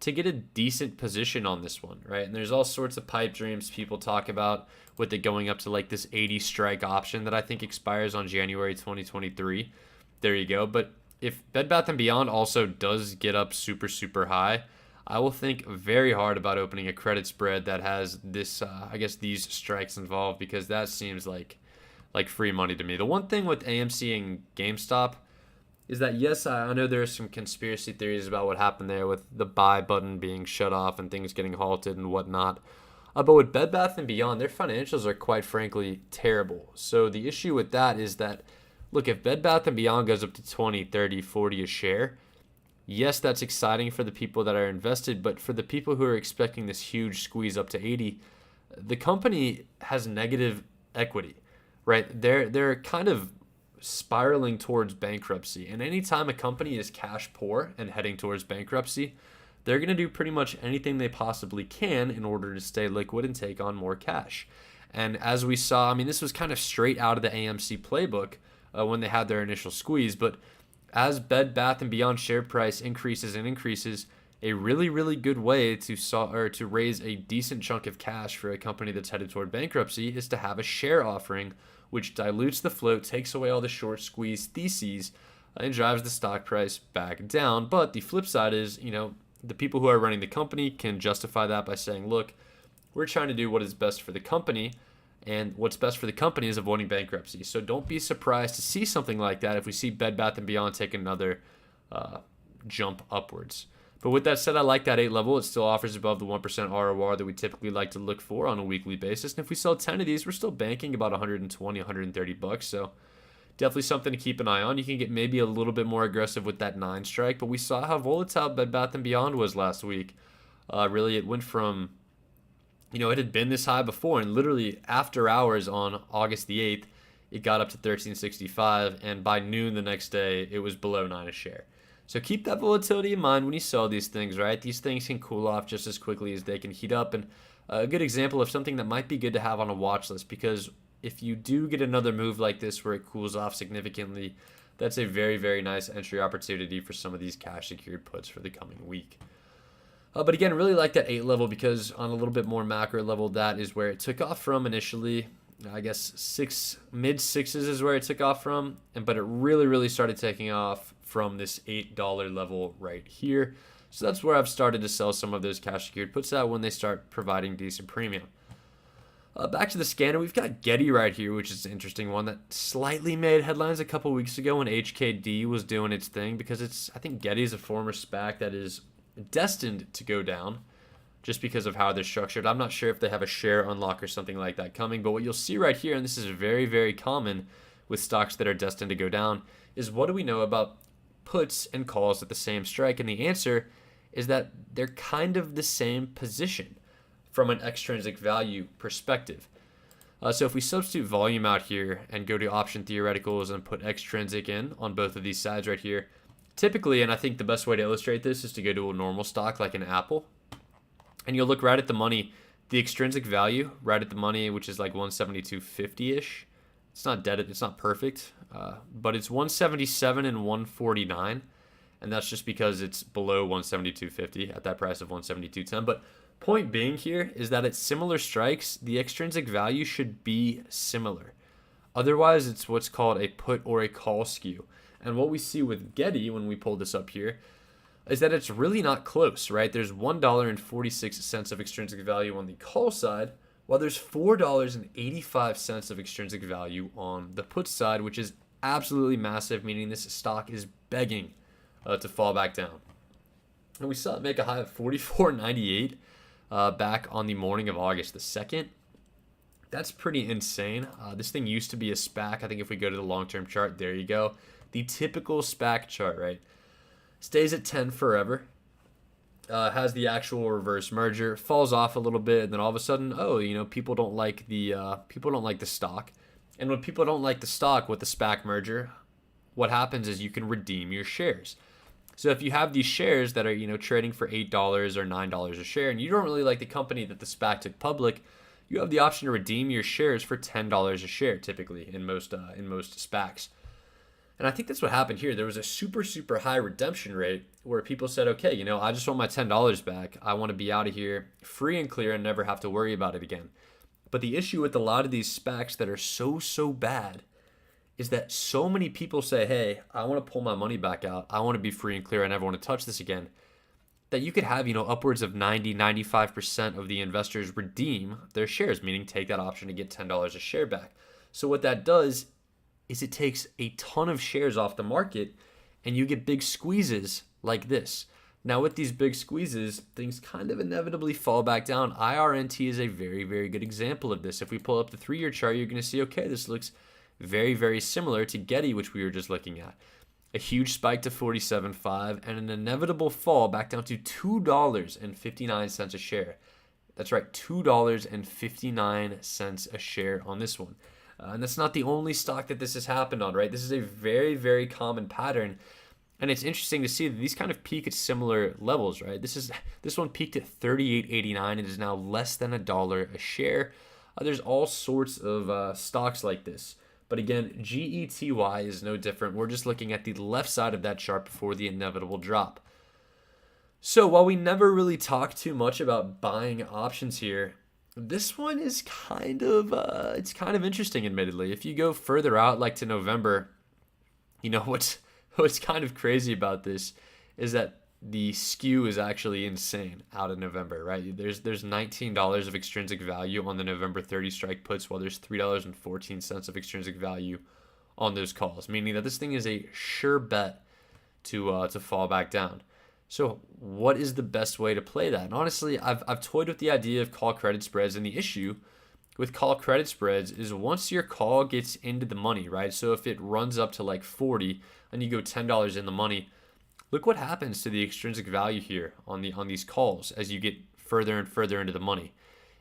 to get a decent position on this one, right? And there's all sorts of pipe dreams people talk about with it going up to like this 80 strike option that I think expires on January 2023. There you go. But if Bed Bath & Beyond also does get up super, super high, I will think very hard about opening a credit spread that has this, these strikes involved, because that seems like free money to me. The one thing with AMC and GameStop is that, yes, I know there are some conspiracy theories about what happened there with the buy button being shut off and things getting halted and whatnot. But with Bed Bath & Beyond, their financials are quite frankly terrible. So the issue with that is that, look, if Bed Bath & Beyond goes up to 20, 30, 40 a share, yes, that's exciting for the people that are invested, but for the people who are expecting this huge squeeze up to 80, the company has negative equity, right? They're kind of spiraling towards bankruptcy. And anytime a company is cash poor and heading towards bankruptcy, they're going to do pretty much anything they possibly can in order to stay liquid and take on more cash. And as we saw, this was kind of straight out of the AMC playbook when they had their initial squeeze. But as Bed Bath & Beyond share price increases and increases, a really, really good way to raise a decent chunk of cash for a company that's headed toward bankruptcy is to have a share offering, which dilutes the float, takes away all the short squeeze theses, and drives the stock price back down. But the flip side is, the people who are running the company can justify that by saying, look, we're trying to do what is best for the company, and what's best for the company is avoiding bankruptcy. So don't be surprised to see something like that if we see Bed Bath & Beyond take another jump upwards. But with that said, I like that 8 level. It still offers above the 1% ROR that we typically like to look for on a weekly basis. And if we sell 10 of these, we're still banking about 120, 130 bucks. So definitely something to keep an eye on. You can get maybe a little bit more aggressive with that 9 strike, but we saw how volatile Bed Bath & Beyond was last week. Really, it went from, it had been this high before, and literally after hours on August the 8th, it got up to 1365, and by noon the next day, it was below 9 a share. So keep that volatility in mind when you sell these things, right? These things can cool off just as quickly as they can heat up. And a good example of something that might be good to have on a watch list, because if you do get another move like this where it cools off significantly, that's a very, very nice entry opportunity for some of these cash secured puts for the coming week. But again, really like that 8 level, because on a little bit more macro level, that is where it took off from initially. I guess mid sixes is where it took off from, but it really, really started taking off from this $8 level right here. So that's where I've started to sell some of those cash secured puts out when they start providing decent premium. Back to the scanner, we've got Getty right here, which is an interesting one that slightly made headlines a couple weeks ago when HKD was doing its thing, because I think Getty is a former SPAC that is destined to go down just because of how they're structured. I'm not sure if they have a share unlock or something like that coming, but what you'll see right here, and this is very, very common with stocks that are destined to go down, is what do we know about puts and calls at the same strike? And the answer is that they're kind of the same position from an extrinsic value perspective. So if we substitute volume out here and go to option theoreticals and put extrinsic in on both of these sides right here, typically, and I think the best way to illustrate this is to go to a normal stock like an Apple, and you'll look right at the money, the extrinsic value right at the money, which is like 172.50-ish. It's not dead, it's not perfect, but it's 177 and 149, and that's just because it's below 172.50 at that price of 172.10. But point being here is that at similar strikes, the extrinsic value should be similar. Otherwise, it's what's called a put or a call skew. And what we see with Getty when we pull this up here is that it's really not close, right? There's $1.46 of extrinsic value on the call side, while there's $4.85 of extrinsic value on the put side, which is absolutely massive, meaning this stock is begging to fall back down. And we saw it make a high of 44.98 back on the morning of August the 2nd. That's pretty insane. This thing used to be a SPAC. I think if we go to the long-term chart, there you go. the typical SPAC chart, right? Stays at 10 forever. Has the actual reverse merger, falls off a little bit, and then all of a sudden, people don't like the stock, and when people don't like the stock with the SPAC merger, what happens is you can redeem your shares. So if you have these shares that are trading for $8 or $9 a share, and you don't really like the company that the SPAC took public, you have the option to redeem your shares for $10 a share, typically in most SPACs. And I think that's what happened here. There was a super, super high redemption rate where people said, okay, I just want my $10 back. I want to be out of here free and clear and never have to worry about it again. But the issue with a lot of these SPACs that are so, so bad is that so many people say, hey, I want to pull my money back out. I want to be free and clear. I never want to touch this again. That you could have, upwards of 90, 95% of the investors redeem their shares, meaning take that option to get $10 a share back. So what that does is it takes a ton of shares off the market and you get big squeezes like this. Now with these big squeezes, things kind of inevitably fall back down. IRNT is a very, very good example of this. If we pull up the 3-year chart, you're going to see, okay, this looks very, very similar to Getty, which we were just looking at. A huge spike to 47.5 and an inevitable fall back down to $2.59 a share. That's right, $2.59 a share on this one. And that's not the only stock that this has happened on, right? This is a very, very common pattern. And it's interesting to see that these kind of peak at similar levels, right? This one peaked at $38.89. It is now less than $1 a share. There's all sorts of stocks like this. But again, GETY is no different. We're just looking at the left side of that chart before the inevitable drop. So while we never really talk too much about buying options here, this one is kind of interesting, admittedly. If you go further out, like to November, what's kind of crazy about this is that the skew is actually insane out of November, right? There's $19 of extrinsic value on the November 30 strike puts, while there's $3.14 of extrinsic value on those calls, meaning that this thing is a sure bet to fall back down. So what is the best way to play that? And honestly, I've toyed with the idea of call credit spreads, and the issue with call credit spreads is once your call gets into the money, right? So if it runs up to like 40 and you go $10 in the money, look what happens to the extrinsic value here on these calls as you get further and further into the money.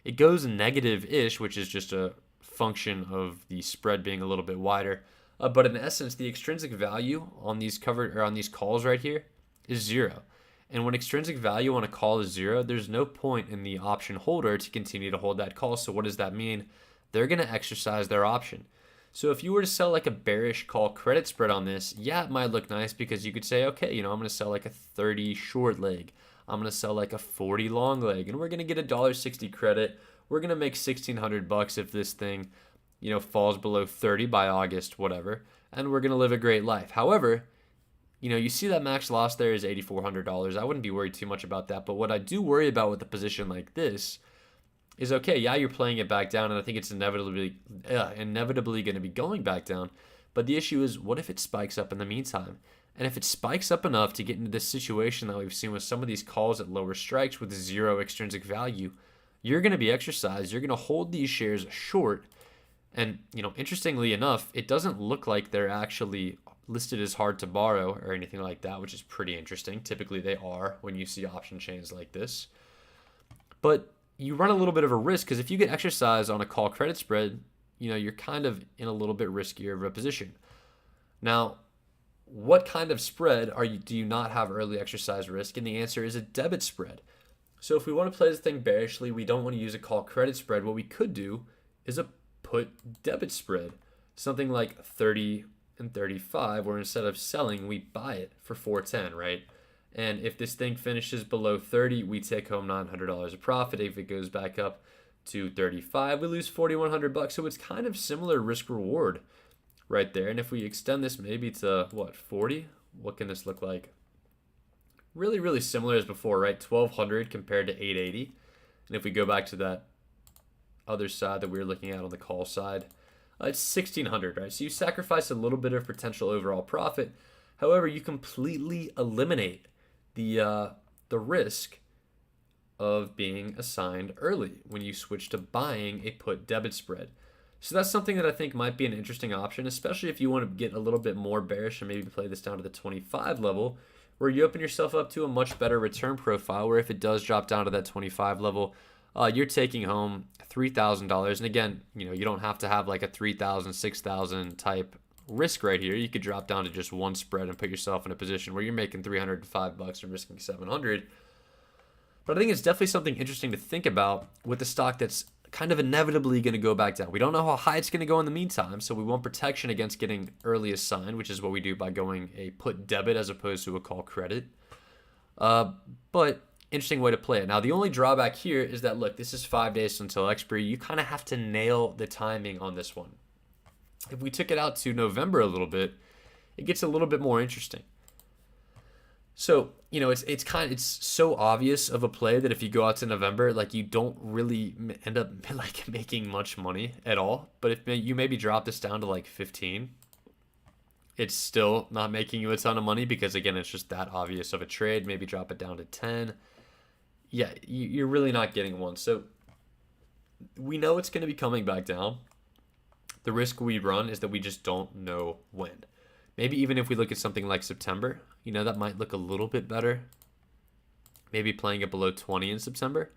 It goes negative-ish, which is just a function of the spread being a little bit wider. But in essence, the extrinsic value on these calls right here is 0. And when extrinsic value on a call is 0, there's no point in the option holder to continue to hold that call. So what does that mean? They're going to exercise their option. So if you were to sell like a bearish call credit spread on this, yeah, it might look nice because you could say, okay, I'm going to sell like a 30 short leg. I'm going to sell like a 40 long leg, and we're going to get $1.60 credit. We're going to make $1,600 if this thing, falls below 30 by August, whatever, and we're going to live a great life. However, you see that max loss there is $8,400. I wouldn't be worried too much about that. But what I do worry about with a position like this is, okay, yeah, you're playing it back down, and I think it's inevitably going to be going back down. But the issue is, what if it spikes up in the meantime? And if it spikes up enough to get into this situation that we've seen with some of these calls at lower strikes with 0 extrinsic value, you're going to be exercised. You're going to hold these shares short. And, interestingly enough, it doesn't look like they're actually listed as hard to borrow or anything like that, which is pretty interesting. Typically they are when you see option chains like this. But you run a little bit of a risk because if you get exercised on a call credit spread, you're kind of in a little bit riskier of a position. Now, what kind of spread do you not have early exercise risk? And the answer is a debit spread. So if we want to play this thing bearishly, we don't want to use a call credit spread. What we could do is a put debit spread, something like 30 and 35, where instead of selling, we buy it for $4.10, right? And if this thing finishes below 30, we take home $900 of profit. If it goes back up to 35, we lose $4,100. So it's kind of similar risk reward right there. And if we extend this maybe to 40, what can this look like? Really, really similar as before, right? 1,200 compared to 880. And if we go back to that other side that we were looking at on the call side, it's 1,600, right? So you sacrifice a little bit of potential overall profit. However, you completely eliminate the risk of being assigned early when you switch to buying a put debit spread. So that's something that I think might be an interesting option, especially if you want to get a little bit more bearish and maybe play this down to the 25 level, where you open yourself up to a much better return profile, where if it does drop down to that 25 level, you're taking home $3,000. And again, you don't have to have like a 3,000, 6,000 type risk right here. You could drop down to just one spread and put yourself in a position where you're making $305 and risking 700. But I think it's definitely something interesting to think about with the stock that's kind of inevitably going to go back down. We don't know how high it's going to go in the meantime, so we want protection against getting early assigned, which is what we do by going a put debit as opposed to a call credit. But interesting way to play it. Now, the only drawback here is that, look, this is 5 days until expiry. You kind of have to nail the timing on this one. If we took it out to November a little bit, it gets a little bit more interesting. So, it's so obvious of a play that if you go out to November, like, you don't really end up like making much money at all. But if you maybe drop this down to like 15, it's still not making you a ton of money because, again, it's just that obvious of a trade. Maybe drop it down to 10. Yeah, you're really not getting one. So we know it's going to be coming back down. The risk we run is that we just don't know when. Maybe even if we look at something like September, that might look a little bit better. Maybe playing it below 20 in September.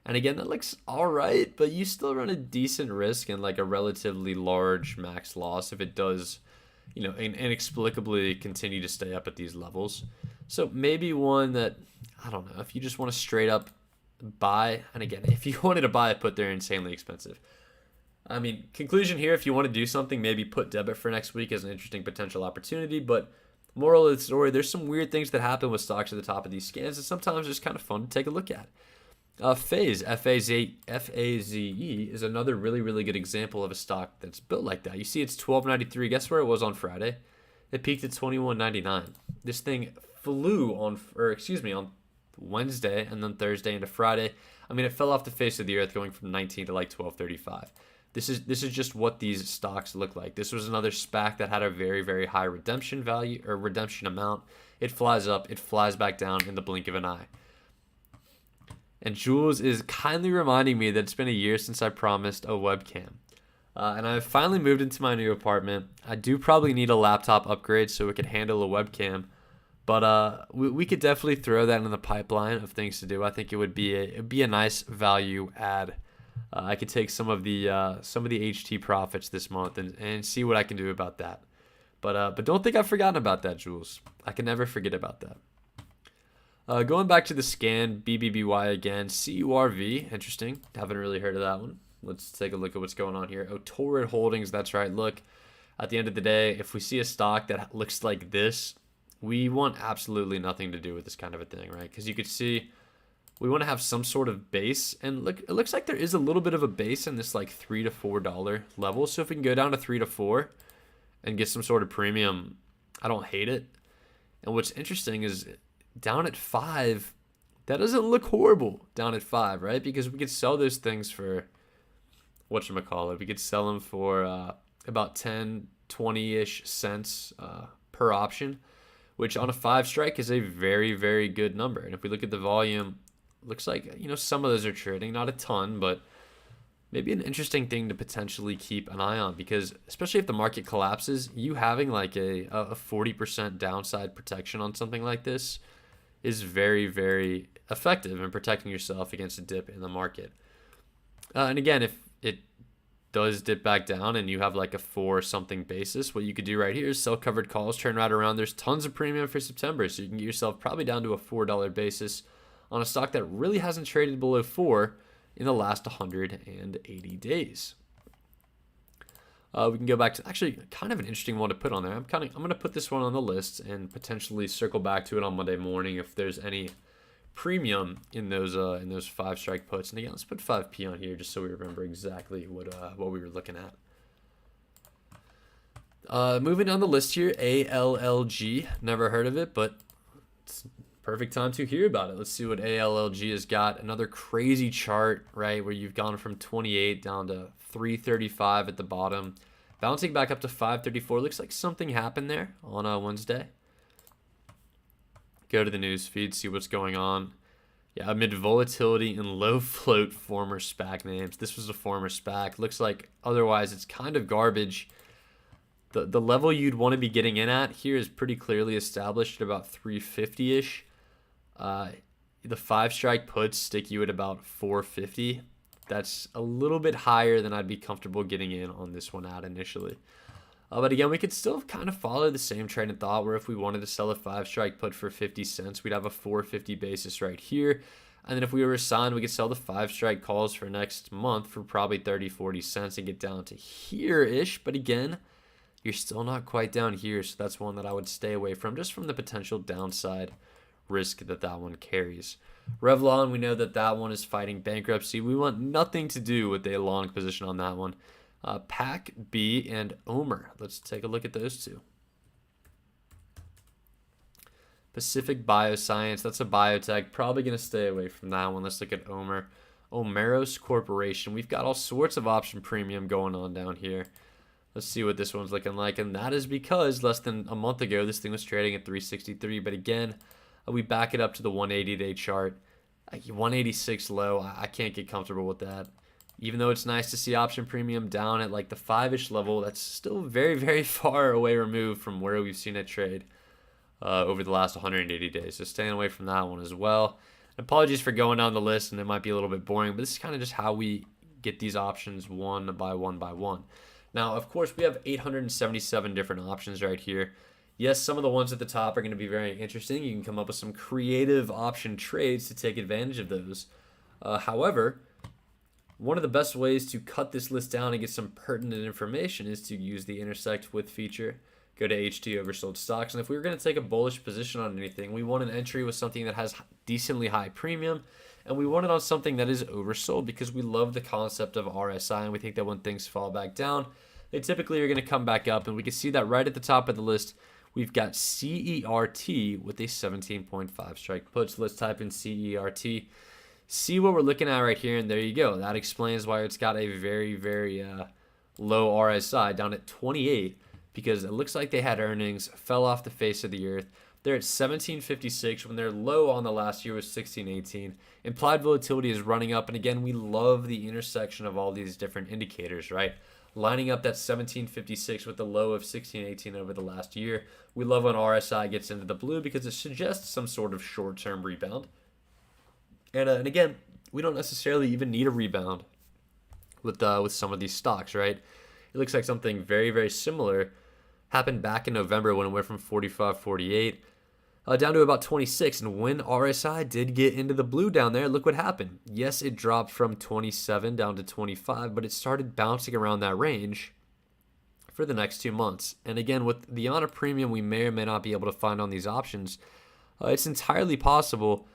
And again, that looks all right, but you still run a decent risk and like a relatively large max loss if it does, inexplicably continue to stay up at these levels. So maybe one that, I don't know, if you just want to straight up buy, and again, if you wanted to buy it, put they're insanely expensive. I mean, conclusion here, if you want to do something, maybe put debit for next week as an interesting potential opportunity. But moral of the story, there's some weird things that happen with stocks at the top of these scans, and sometimes it's kind of fun to take a look at. FaZe, F-A-Z-E, is another really, really good example of a stock that's built like that. You see it's $12.93. Guess where it was on Friday? It peaked at $21.99. This thing flew on Wednesday and then Thursday into Friday. I mean, it fell off the face of the earth going from 19 to like 12.35. This is just what these stocks look like. This was another SPAC that had a very, very high redemption value or redemption amount. It flies up, it flies back down in the blink of an eye. And Jules is kindly reminding me that it's been a year since I promised a webcam. And I've finally moved into my new apartment. I do probably need a laptop upgrade so it could handle a webcam. But we could definitely throw that in the pipeline of things to do. I think it'd be a nice value add. I could take some of the HT profits this month and see what I can do about that. But don't think I've forgotten about that, Jules. I can never forget about that. Going back to the scan, BBBY again, CURV, interesting. Haven't really heard of that one. Let's take a look at what's going on here. Torrid Holdings, that's right. Look, at the end of the day, if we see a stock that looks like this, we want absolutely nothing to do with this kind of a thing, right? Because you could see we want to have some sort of base, and look, it looks like there is a little bit of a base in this like $3 to $4 level. So if we can go down to 3 to 4 and get some sort of premium, I don't hate it. And what's interesting is down at 5, that doesn't look horrible down at 5, right? Because we could sell those things for whatchamacallit. We could sell them for about 10, 20-ish cents per option, which on a 5 strike is a very, very good number. And if we look at the volume, looks like, some of those are trading, not a ton, but maybe an interesting thing to potentially keep an eye on, because especially if the market collapses, you having like a 40% downside protection on something like this is very, very effective in protecting yourself against a dip in the market. And again, if it does dip back down and you have like a 4 something basis, what you could do right here is sell covered calls, turn right around. There's tons of premium for September, so you can get yourself probably down to a $4 basis on a stock that really hasn't traded below 4 in the last 180 days. We can go back to actually kind of an interesting one to put on there. I'm going to put this one on the list and potentially circle back to it on Monday morning if there's any premium in those 5 strike puts. And again, let's put 5P on here just so we remember exactly what we were looking at. Moving down the list here, ALLG. Never heard of it, but it's perfect time to hear about it. Let's see what ALLG has got. Another crazy chart, right, where you've gone from 28 down to 335 at the bottom, bouncing back up to 534. Looks like something happened there on Wednesday. Go to the news feed, see what's going on. Yeah, amid volatility and low float former SPAC names. This was a former SPAC. Looks like otherwise it's kind of garbage. The level you'd want to be getting in at here is pretty clearly established at about 350-ish. The 5 strike puts stick you at about 450. That's a little bit higher than I'd be comfortable getting in on this one at initially. But again, we could still kind of follow the same train of thought where if we wanted to sell a 5 strike put for 50 cents, we'd have a 450 basis right here. And then if we were assigned, we could sell the 5 strike calls for next month for probably 30, 40 cents and get down to here-ish. But again, you're still not quite down here, so that's one that I would stay away from just from the potential downside risk that one carries. Revlon, we know that one is fighting bankruptcy. We want nothing to do with a long position on that one. PAC, B, and Omer. Let's take a look at those two. Pacific Bioscience, that's a biotech. Probably going to stay away from that one. Let's look at Omer. Omeros Corporation. We've got all sorts of option premium going on down here. Let's see what this one's looking like. And that is because less than a month ago, this thing was trading at 363. But again, we back it up to the 180-day chart. 186 low. I can't get comfortable with that. Even though it's nice to see option premium down at like the 5-ish level, that's still very, very far away removed from where we've seen it trade over the last 180 days. So staying away from that one as well. And apologies for going down the list, and it might be a little bit boring, but this is kind of just how we get these options one by one by one. Now, of course, we have 877 different options right here. Yes, some of the ones at the top are going to be very interesting. You can come up with some creative option trades to take advantage of those. However, one of the best ways to cut this list down and get some pertinent information is to use the intersect with feature. Go to HT oversold stocks. And if we were going to take a bullish position on anything, we want an entry with something that has decently high premium. And we want it on something that is oversold because we love the concept of RSI. And we think that when things fall back down, they typically are going to come back up. And we can see that right at the top of the list, we've got CERT with a 17.5 strike put. So let's type in CERT. See what we're looking at right here, and there you go. That explains why it's got a very, very low RSI down at 28 because it looks like they had earnings, fell off the face of the earth. They're at 1756 when their low on the last year was 1618. Implied volatility is running up, and again, we love the intersection of all these different indicators, right? Lining up that 1756 with the low of 1618 over the last year. We love when RSI gets into the blue because it suggests some sort of short-term rebound. And again, we don't necessarily even need a rebound with some of these stocks, right? It looks like something very, very similar happened back in November when it went from 45, 48 down to about 26. And when RSI did get into the blue down there, look what happened. Yes, it dropped from 27 down to 25, but it started bouncing around that range for the next 2 months. And again, with the amount of premium we may or may not be able to find on these options, it's entirely possible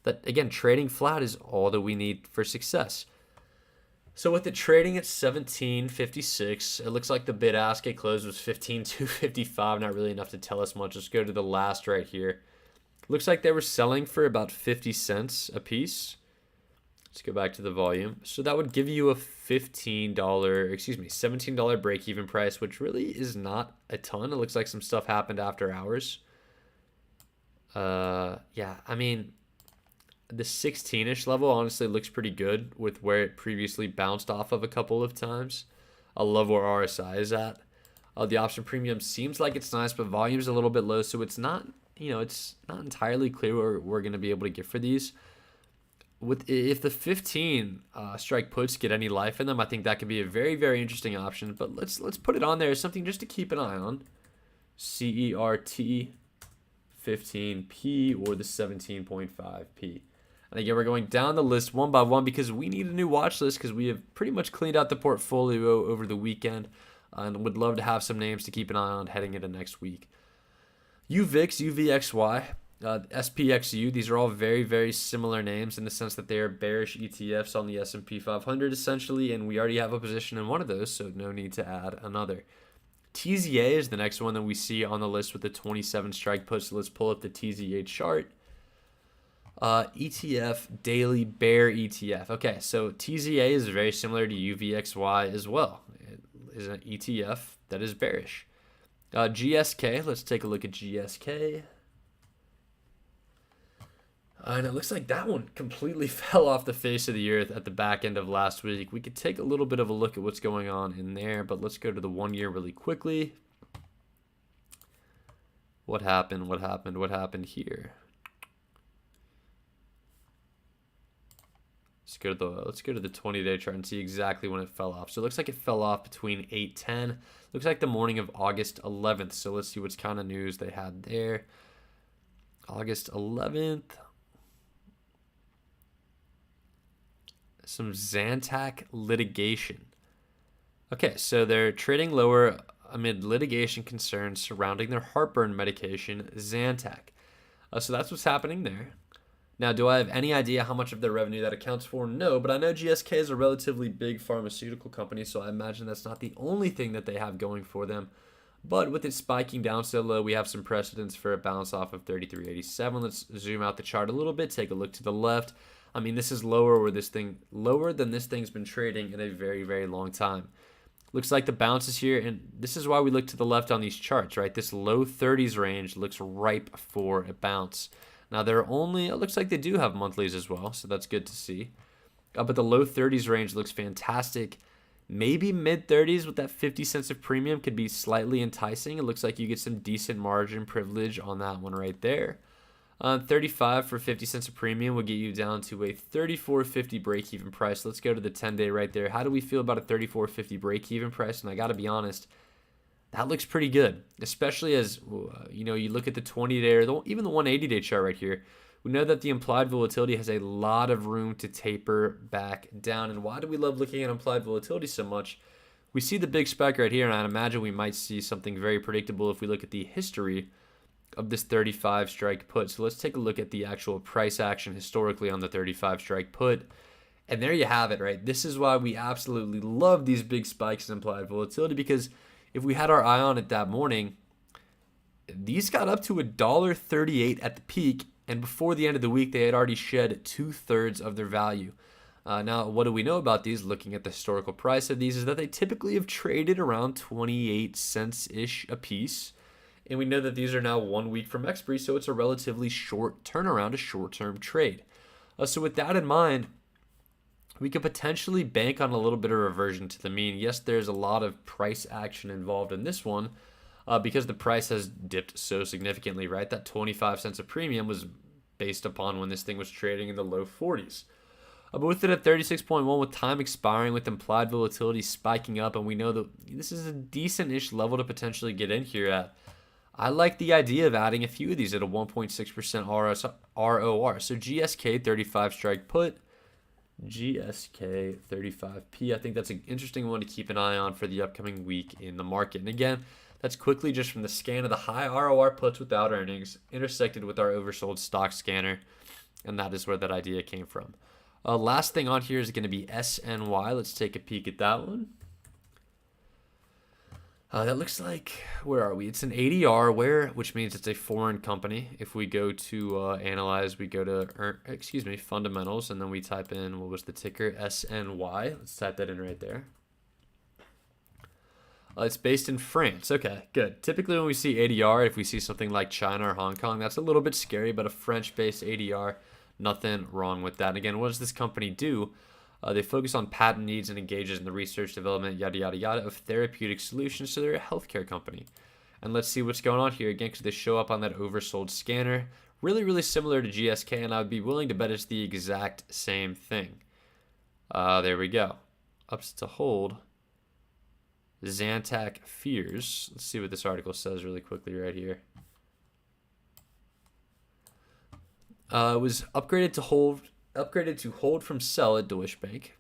that, again, trading flat is all that we need for success. So with it trading at 1756, it looks like the bid ask at close was 15255. Not really enough to tell us much. Let's go to the last right here. Looks like they were selling for about 50 cents a piece. Let's go back to the volume. So that would give you a $17 break-even price, which really is not a ton. It looks like some stuff happened after hours. Yeah, I mean, the 16-ish level honestly looks pretty good with where it previously bounced off of a couple of times. I love where RSI is at. The option premium seems like it's nice, but volume's a little bit low, so it's not, it's not entirely clear where we're going to be able to get for these. If the 15 strike puts get any life in them, I think that could be a very, very interesting option. But let's put it on there as something just to keep an eye on. CERT 15P or the 17.5P. And again, we're going down the list one by one because we need a new watch list because we have pretty much cleaned out the portfolio over the weekend and would love to have some names to keep an eye on heading into next week. UVIX, UVXY, SPXU, these are all very, very similar names in the sense that they are bearish ETFs on the S&P 500 essentially, and we already have a position in one of those, so no need to add another. TZA is the next one that we see on the list with the 27 strike puts. So let's pull up the TZA chart. ETF daily bear ETF. Okay, so TZA is very similar to UVXY as well. It is an ETF that is bearish. GSK, let's take a look at GSK. And it looks like that one completely fell off the face of the earth at the back end of last week. We could take a little bit of a look at what's going on in there, but let's go to the 1 year really quickly. What happened? What happened? What happened here? Let's go to the 20-day chart and see exactly when it fell off. So it looks like it fell off between 8:10. Looks like the morning of August 11th. So let's see what's kind of news they had there. August 11th. Some Zantac litigation. Okay, so they're trading lower amid litigation concerns surrounding their heartburn medication, Zantac. So that's what's happening there. Now, do I have any idea how much of their revenue that accounts for? No, but I know GSK is a relatively big pharmaceutical company, so I imagine that's not the only thing that they have going for them. But with it spiking down so low, we have some precedents for a bounce off of 33.87. Let's zoom out the chart a little bit, take a look to the left. I mean, this is lower than this thing's been trading in a very, very long time. Looks like the bounce is here, and this is why we look to the left on these charts, right? This low 30s range looks ripe for a bounce. Now, it looks like they do have monthlies as well, so that's good to see. But the low 30s range looks fantastic. Maybe mid 30s with that 50 cents of premium could be slightly enticing. It looks like you get some decent margin privilege on that one right there. 35 for 50 cents of premium will get you down to a 34.50 break-even price. Let's go to the 10-day right there. How do we feel about a 34.50 break-even price? And I got to be honest, that looks pretty good, especially as you look at the 20-day or even the 180-day chart right here. We know that the implied volatility has a lot of room to taper back down. And why do we love looking at implied volatility so much? We see the big spike right here, and I'd imagine we might see something very predictable if we look at the history of this 35 strike put. So let's take a look at the actual price action historically on the 35 strike put. And there you have it, right? This is why we absolutely love these big spikes in implied volatility, because if we had our eye on it that morning, these got up to $1.38 at the peak, and before the end of the week, they had already shed 2/3 of their value. Now, what do we know about these? Looking at the historical price of these is that they typically have traded around 28 cents-ish a piece, and we know that these are now 1 week from expiry, so it's a relatively short turnaround, a short-term trade. So with that in mind, we could potentially bank on a little bit of reversion to the mean. Yes, there's a lot of price action involved in this one because the price has dipped so significantly, right? That 25 cents of premium was based upon when this thing was trading in the low 40s. But with it at 36.1, with time expiring, with implied volatility spiking up, and we know that this is a decent-ish level to potentially get in here at, I like the idea of adding a few of these at a 1.6% ROR. So GSK 35 strike put, GSK 35P. I think that's an interesting one to keep an eye on for the upcoming week in the market. And again, that's quickly just from the scan of the high ROR puts without earnings intersected with our oversold stock scanner. And that is where that idea came from. Last thing on here is going to be SNY. Let's take a peek at that one. That looks like, where are we? It's an ADR, which means it's a foreign company. If we go to analyze, we go to fundamentals, and then we type in, what was the ticker? SNY. Let's type that in right there. It's based in France. Okay, good. Typically when we see ADR, if we see something like China or Hong Kong, that's a little bit scary, but a French-based ADR, nothing wrong with that. And again, what does this company do? They focus on patent needs and engages in the research, development, yada, yada, yada, of therapeutic solutions. So they're a healthcare company. And let's see what's going on here again, because they show up on that oversold scanner. Really, really similar to GSK, and I would be willing to bet it's the exact same thing. There we go. Ups to hold. Zantac fears. Let's see what this article says really quickly right here. It was upgraded to hold from sell at Deutsche Bank.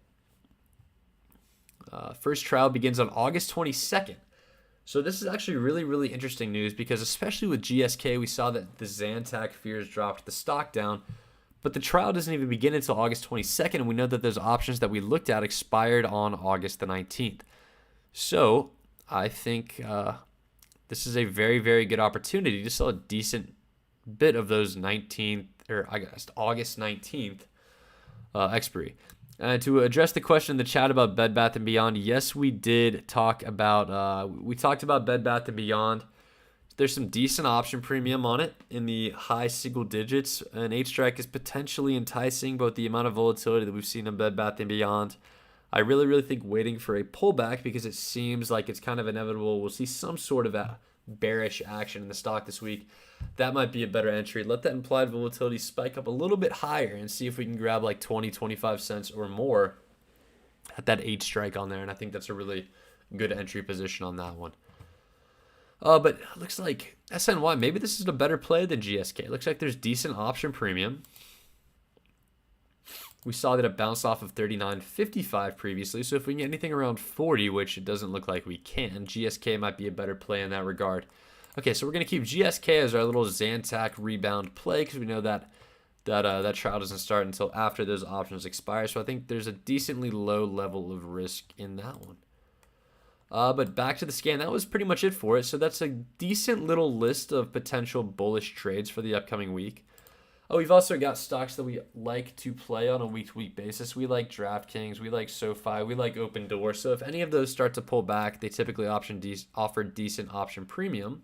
First trial begins on August 22nd. So this is actually really, really interesting news, because especially with GSK, we saw that the Zantac fears dropped the stock down, but the trial doesn't even begin until August 22nd, and we know that those options that we looked at expired on August the 19th. So I think this is a very, very good opportunity to sell a decent bit of those August 19th expiry. To address the question in the chat about Bed Bath & Beyond, yes, we did talk about, we talked about Bed Bath & Beyond. There's some decent option premium on it in the high single digits. An 8 strike is potentially enticing, but the amount of volatility that we've seen in Bed Bath & Beyond, I really think waiting for a pullback, because it seems like it's kind of inevitable. We'll see some sort of a bearish action in the stock this week. That might be a better entry. Let that implied volatility spike up a little bit higher and see if we can grab like 20, 25 cents or more at that 8 strike on there. And I think that's a really good entry position on that one. But it looks like SNY, maybe this is a better play than GSK. It looks like there's decent option premium. We saw that it bounced off of 39.55 previously, so if we can get anything around 40, which it doesn't look like we can, GSK might be a better play in that regard. Okay, so we're going to keep GSK as our little Zantac rebound play, because we know that trial doesn't start until after those options expire, so I think there's a decently low level of risk in that one. But back to the scan, that was pretty much it for it, so that's a decent little list of potential bullish trades for the upcoming week. Oh, we've also got stocks that we like to play on a week-to-week basis. We like DraftKings, we like SoFi, we like Open Door. So if any of those start to pull back, they typically offer decent option premium.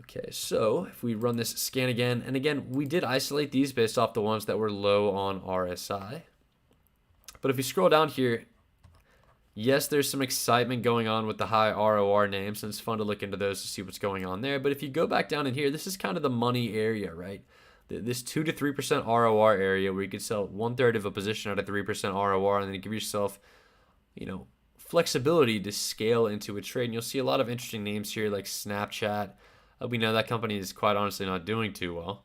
Okay, so if we run this scan again, and again, we did isolate these based off the ones that were low on RSI. But if we scroll down here, yes, there's some excitement going on with the high ROR names, and it's fun to look into those to see what's going on there. But if you go back down in here, this is kind of the money area, right? This 2 to 3% ROR area where you could sell 1/3 of a position at a 3% ROR, and then give yourself, flexibility to scale into a trade. And you'll see a lot of interesting names here like Snapchat. We know that company is quite honestly not doing too well.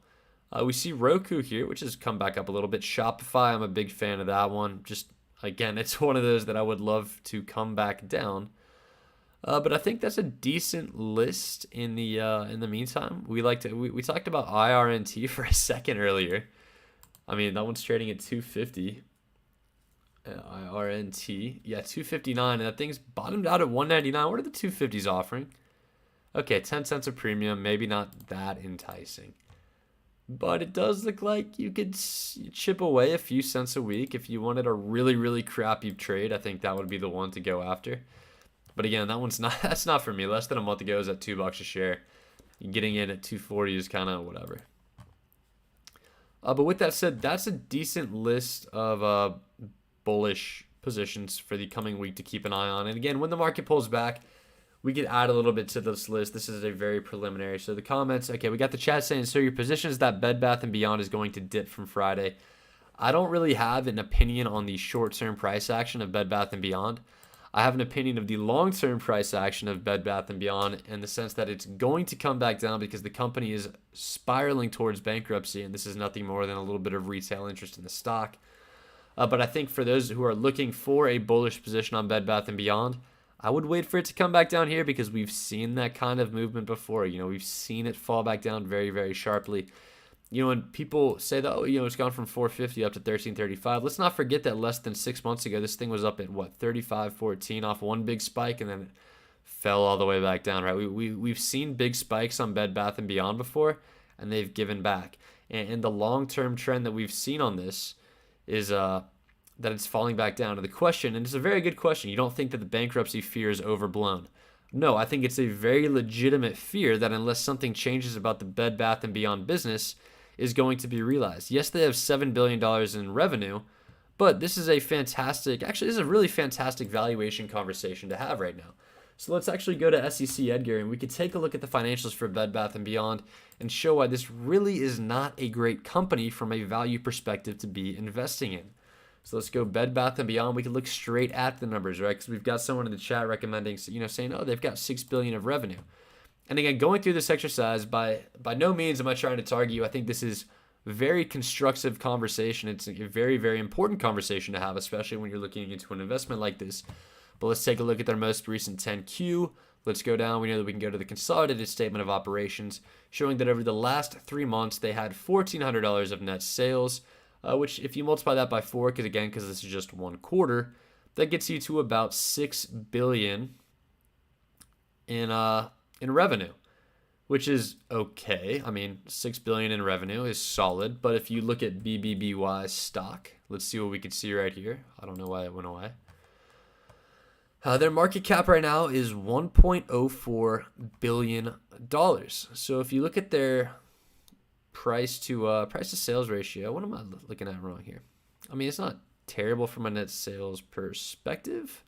We see Roku here, which has come back up a little bit. Shopify, I'm a big fan of that one. Just again, it's one of those that I would love to come back down. But I think that's a decent list in the meantime. We talked about IRNT for a second earlier. I mean, that one's trading at 250. IRNT, yeah, 259, and that thing's bottomed out at 199. What are the 250s offering? Okay, 10 cents a premium, maybe not that enticing. But it does look like you could chip away a few cents a week. If you wanted a really crappy trade, I think that would be the one to go after. But again, that's not for me. Less than a month ago, it was at $2 a share. Getting in at 240 is kind of whatever. But with that said, that's a decent list of bullish positions for the coming week to keep an eye on. And again, when the market pulls back, we could add a little bit to this list. This is a very preliminary. So the comments, okay, we got the chat saying, so your position is that Bed Bath & Beyond is going to dip from Friday. I don't really have an opinion on the short-term price action of Bed Bath & Beyond. I have an opinion of the long-term price action of Bed Bath & Beyond in the sense that it's going to come back down because the company is spiraling towards bankruptcy, and this is nothing more than a little bit of retail interest in the stock. But I think for those who are looking for a bullish position on Bed Bath & Beyond, I would wait for it to come back down here because we've seen that kind of movement before. We've seen it fall back down very sharply. When people say that, it's gone from 450 up to 1335. Let's not forget that less than 6 months ago, this thing was up at 35.14 off one big spike, and then it fell all the way back down, right? We've seen big spikes on Bed Bath & Beyond before, and they've given back. And the long-term trend that we've seen on this is that it's falling back down. To the question, and it's a very good question, you don't think that the bankruptcy fear is overblown? No, I think it's a very legitimate fear that unless something changes about the Bed Bath & Beyond business is going to be realized. Yes, they have $7 billion in revenue, but this is this is a really fantastic valuation conversation to have right now. So let's actually go to SEC Edgar, and we could take a look at the financials for Bed Bath & Beyond and show why this really is not a great company from a value perspective to be investing in. So let's go Bed Bath & Beyond. We can look straight at the numbers, right? Because we've got someone in the chat recommending, saying, oh, they've got $6 billion of revenue. And again, going through this exercise, by no means am I trying to target you. I think this is very constructive conversation. It's a very important conversation to have, especially when you're looking into an investment like this. But let's take a look at their most recent 10Q. Let's go down. We know that we can go to the consolidated statement of operations, showing that over the last 3 months, they had $1,400 of net sales, which if you multiply that by 4, because this is just 1 quarter, that gets you to about $6 billion in revenue, which is okay. I mean, $6 billion in revenue is solid, but if you look at BBBY stock, let's see what we can see right here. I don't know why it went away. Their market cap right now is $1.04 billion. So if you look at their price to sales ratio, what am I looking at wrong here? I mean, it's not terrible from a net sales perspective.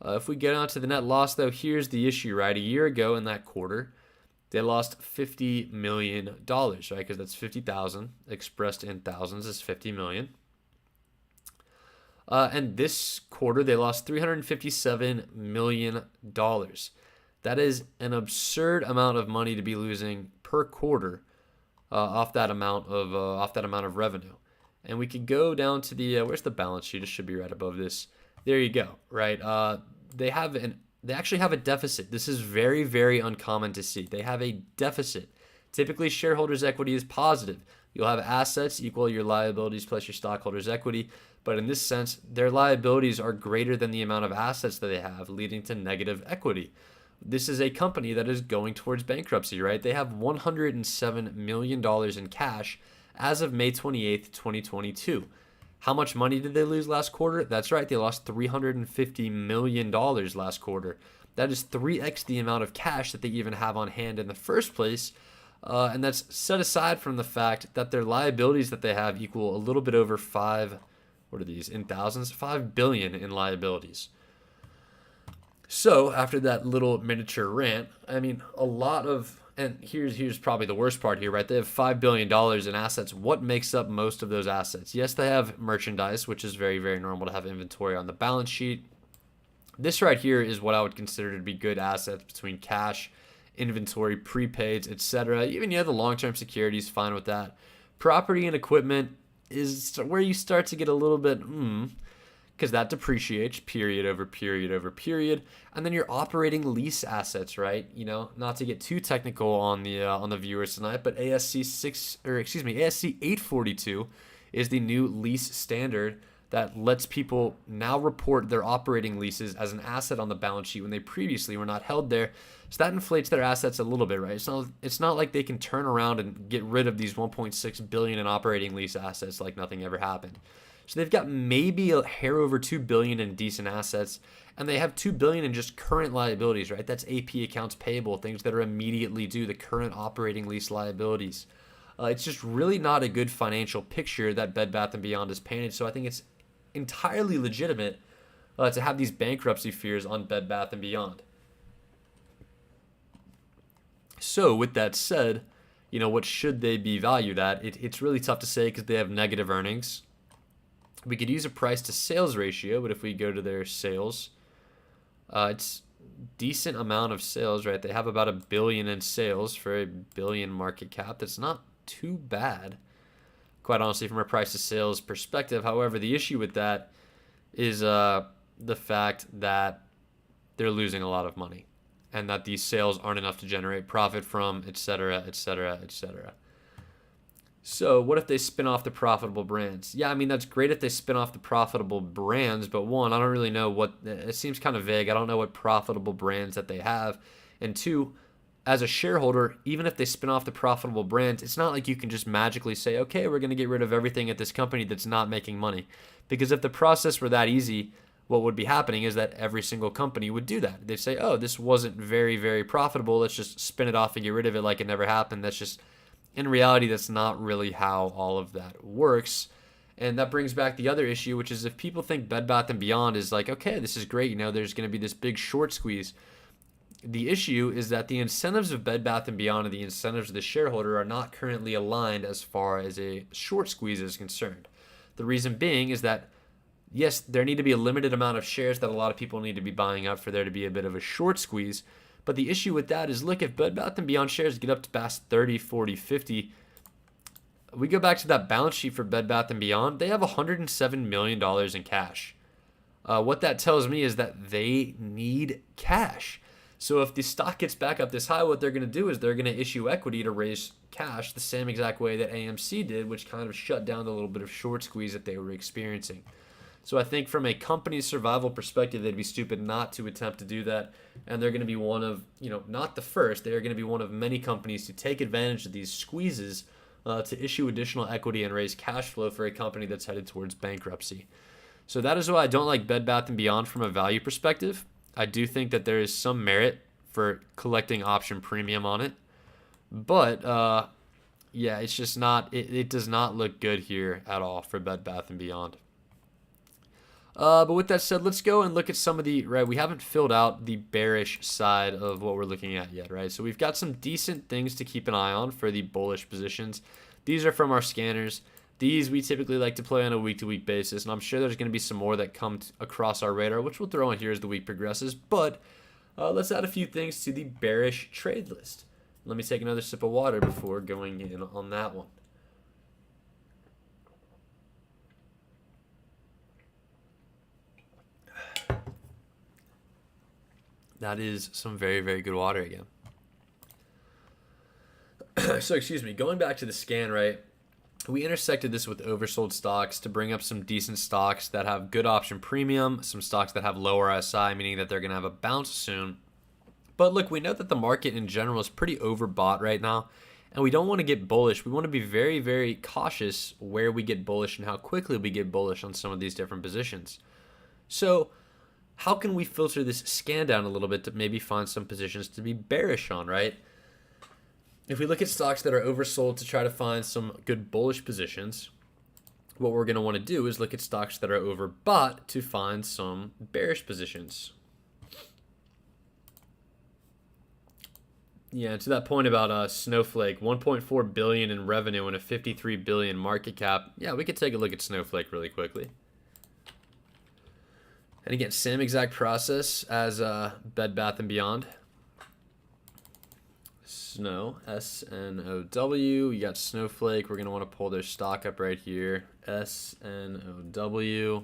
If we get on to the net loss, though, here's the issue, right? A year ago in that quarter, they lost $50 million, right? Because that's 50,000 expressed in thousands is 50 million. And this quarter, they lost $357 million. That is an absurd amount of money to be losing per quarter off that amount of revenue. And we could go down to the where's the balance sheet? It should be right above this. There you go. Right. They actually have a deficit. This is very, very uncommon to see. They have a deficit. Typically, shareholders' equity is positive. You'll have assets equal your liabilities plus your stockholders' equity. But in this sense, their liabilities are greater than the amount of assets that they have, leading to negative equity. This is a company that is going towards bankruptcy, right? They have $107 million in cash as of May 28th, 2022. How much money did they lose last quarter? That's right, they lost $350 million last quarter. That is 3x the amount of cash that they even have on hand in the first place. And that's set aside from the fact that their liabilities that they have equal a little bit over what are these in thousands? $5 billion in liabilities. So after that little miniature rant, I mean, and here's probably the worst part here, right? They have $5 billion in assets. What makes up most of those assets? Yes, they have merchandise, which is very, very normal to have inventory on the balance sheet. This right here is what I would consider to be good assets between cash, inventory, prepaids, etc. Even the long-term securities, fine with that. Property and equipment is where you start to get a little bit, because that depreciates period over period over period. And then your operating lease assets, right? Not to get too technical on the viewers tonight, but ASC 842 is the new lease standard that lets people now report their operating leases as an asset on the balance sheet when they previously were not held there. So that inflates their assets a little bit, right? It's not like they can turn around and get rid of these 1.6 billion in operating lease assets like nothing ever happened. So they've got maybe a hair over 2 billion in decent assets, and they have 2 billion in just current liabilities, right? That's AP accounts payable, things that are immediately due, the current operating lease liabilities. It's just really not a good financial picture that Bed Bath & Beyond has painted. So I think it's entirely legitimate to have these bankruptcy fears on Bed Bath & Beyond. So with that said, what should they be valued at? It's really tough to say because they have negative earnings. We could use a price to sales ratio, but if we go to their sales, it's decent amount of sales, right? They have about $1 billion in sales for $1 billion market cap. That's not too bad, quite honestly, from a price to sales perspective. However, the issue with that is the fact that they're losing a lot of money and that these sales aren't enough to generate profit from, etc., etc., etc. So what if they spin off the profitable brands? Yeah, I mean, that's great if they spin off the profitable brands, but one, I don't really know it seems kind of vague. I don't know what profitable brands that they have. And two, as a shareholder, even if they spin off the profitable brands, it's not like you can just magically say, okay, we're going to get rid of everything at this company that's not making money. Because if the process were that easy, what would be happening is that every single company would do that. They'd say, oh, this wasn't very, very profitable. Let's just spin it off and get rid of it like it never happened. In reality, that's not really how all of that works. And that brings back the other issue, which is if people think Bed Bath & Beyond is like, okay, this is great, there's going to be this big short squeeze. The issue is that the incentives of Bed Bath & Beyond and the incentives of the shareholder are not currently aligned as far as a short squeeze is concerned. The reason being is that, yes, there need to be a limited amount of shares that a lot of people need to be buying up for there to be a bit of a short squeeze. But the issue with that is, look, if Bed Bath & Beyond shares get up to past 30, 40, 50, we go back to that balance sheet for Bed Bath & Beyond, they have $107 million in cash. What that tells me is that they need cash. So if the stock gets back up this high, what they're going to do is they're going to issue equity to raise cash the same exact way that AMC did, which kind of shut down the little bit of short squeeze that they were experiencing. So I think from a company's survival perspective, they'd be stupid not to attempt to do that. And they're going to be one of, not the first, they're going to be one of many companies to take advantage of these squeezes to issue additional equity and raise cash flow for a company that's headed towards bankruptcy. So that is why I don't like Bed Bath & Beyond from a value perspective. I do think that there is some merit for collecting option premium on it. But yeah, it's just not, it does not look good here at all for Bed Bath & Beyond. But with that said, let's go and look at some of the, right, we haven't filled out the bearish side of what we're looking at yet, right? So we've got some decent things to keep an eye on for the bullish positions. These are from our scanners. These we typically like to play on a week-to-week basis, and I'm sure there's going to be some more that come across our radar, which we'll throw in here as the week progresses. But let's add a few things to the bearish trade list. Let me take another sip of water before going in on that one. That is some very, very good water again. So, excuse me, going back to the scan, right? We intersected this with oversold stocks to bring up some decent stocks that have good option premium, some stocks that have lower RSI, meaning that they're going to have a bounce soon. But look, we know that the market in general is pretty overbought right now, and we don't want to get bullish. We want to be very, very cautious where we get bullish and how quickly we get bullish on some of these different positions. So how can we filter this scan down a little bit to maybe find some positions to be bearish on, right? If we look at stocks that are oversold to try to find some good bullish positions, what we're going to want to do is look at stocks that are overbought to find some bearish positions. Yeah, to that point about Snowflake, 1.4 billion in revenue and a 53 billion market cap. Yeah, we could take a look at Snowflake really quickly. And again, same exact process as Bed Bath & Beyond. Snow, S-N-O-W. You got Snowflake. We're going to want to pull their stock up right here. S-N-O-W.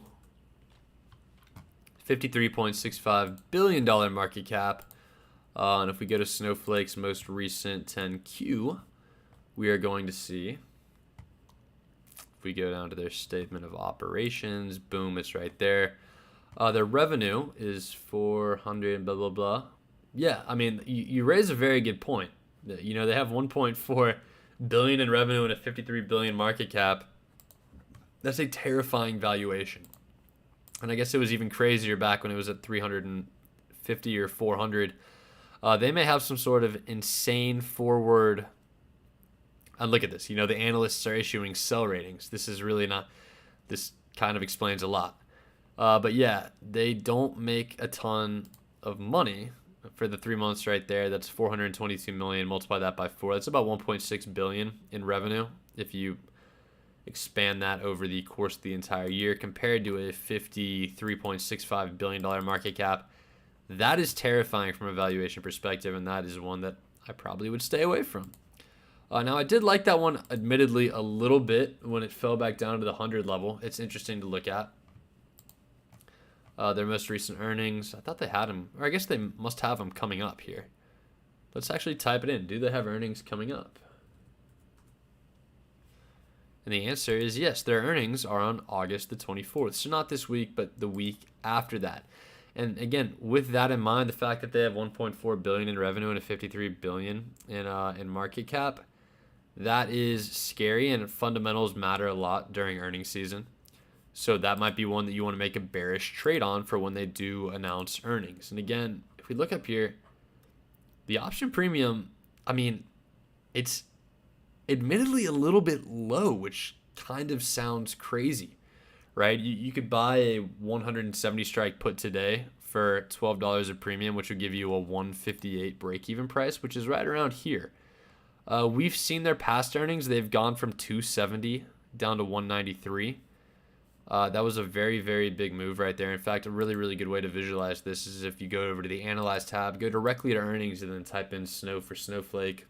$53.65 billion market cap. And if we go to Snowflake's most recent 10Q, we are going to see, if we go down to their statement of operations, boom, it's right there. Their revenue is 400 blah, blah, blah. Yeah, I mean, you raise a very good point. You know, they have 1.4 billion in revenue and a 53 billion market cap. That's a terrifying valuation. And I guess it was even crazier back when it was at 350 or 400. They may have some sort of insane forward. And look at this. You know, the analysts are issuing sell ratings. This is really not. This kind of explains a lot. But yeah, they don't make a ton of money for the 3 months right there. That's 422 million. Multiply that by 4. That's about 1.6 billion in revenue if you expand that over the course of the entire year compared to a $53.65 billion market cap. That is terrifying from a valuation perspective, and that is one that I probably would stay away from. Now, I did like that one, admittedly, a little bit when it fell back down to the 100 level. It's interesting to look at. Their most recent earnings, I thought they had them, or I guess they must have them coming up here. Let's actually type it in. Do they have earnings coming up? And the answer is yes, their earnings are on August the 24th. So not this week, but the week after that. And again, with that in mind, the fact that they have 1.4 billion in revenue and a 53 billion in market cap, that is scary, and fundamentals matter a lot during earnings season. So that might be one that you want to make a bearish trade on for when they do announce earnings. And again, if we look up here, the option premium, I mean, it's admittedly a little bit low, which kind of sounds crazy, right? You could buy a 170 strike put today for $12 of premium, which would give you a 158 break-even price, which is right around here. We've seen their past earnings. They've gone from 270 down to 193. That was a very, very big move right there. In fact, a really, really good way to visualize this is if you go over to the Analyze tab, go directly to earnings, and then type in Snow for Snowflake.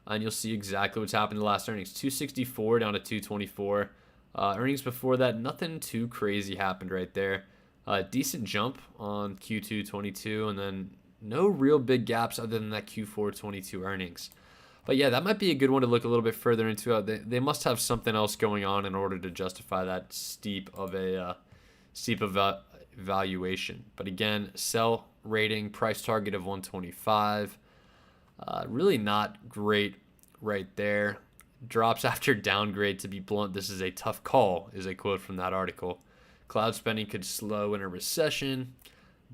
And you'll see exactly what's happened in the last earnings. 264 down to 224. Earnings before that, nothing too crazy happened right there. Decent jump on Q2 22, and then no real big gaps other than that Q4 22 earnings. But yeah, that might be a good one to look a little bit further into. They must have something else going on in order to justify that steep of valuation. But again, sell rating, price target of 125. Really not great right there. drops after downgrade. To be blunt, this is a tough call, is a quote from that article. Cloud spending could slow in a recession.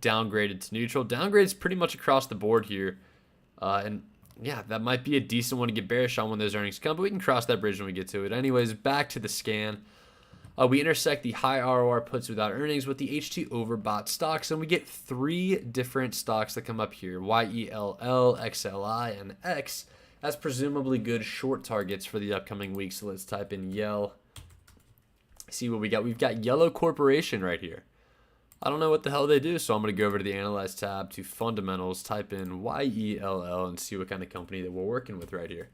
Downgraded to neutral. Downgrades pretty much across the board here. And yeah, that might be a decent one to get bearish on when those earnings come, but we can cross that bridge when we get to it. Anyways, back to the scan. We intersect the high ROR puts without earnings with the H2 overbought stocks, and we get 3 different stocks that come up here: YELL, XLI, and X, as presumably good short targets for the upcoming week. So let's type in YELL. See what we got. We've got Yellow Corporation right here. I don't know what the hell they do, so I'm going to go over to the Analyze tab to Fundamentals, type in YELL, and see what kind of company that we're working with right here.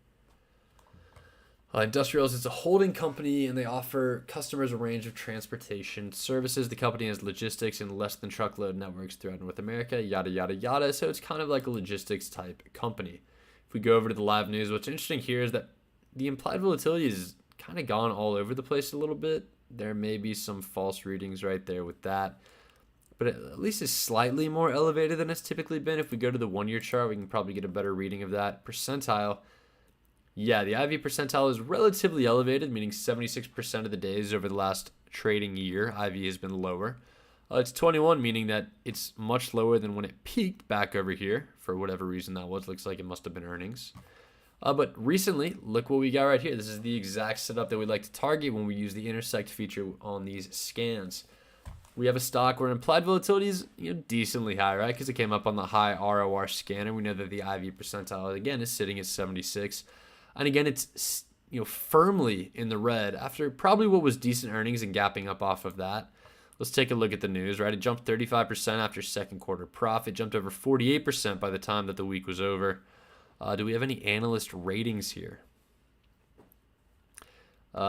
Industrials, it's a holding company, and they offer customers a range of transportation services. The company has logistics and less than truckload networks throughout North America, yada, yada, yada. So it's kind of like a logistics type company. If we go over to the live news, what's interesting here is that the implied volatility is kind of gone all over the place a little bit. There may be some false readings right there with that, but at least it's slightly more elevated than it's typically been. If we go to the 1-year chart, we can probably get a better reading of that. Percentile. Yeah, the IV percentile is relatively elevated, meaning 76% of the days over the last trading year, IV has been lower. It's 21, meaning that it's much lower than when it peaked back over here, for whatever reason that was. Looks like it must have been earnings. But recently, look what we got right here. This is the exact setup that we like to target when we use the intersect feature on these scans. We have a stock where implied volatility is decently high, right? Because it came up on the high ROR scanner. We know that the IV percentile, again, is sitting at 76. And again, it's firmly in the red after probably what was decent earnings and gapping up off of that. Let's take a look at the news, right? It jumped 35% after second quarter profit, jumped over 48% by the time that the week was over. Do we have any analyst ratings here?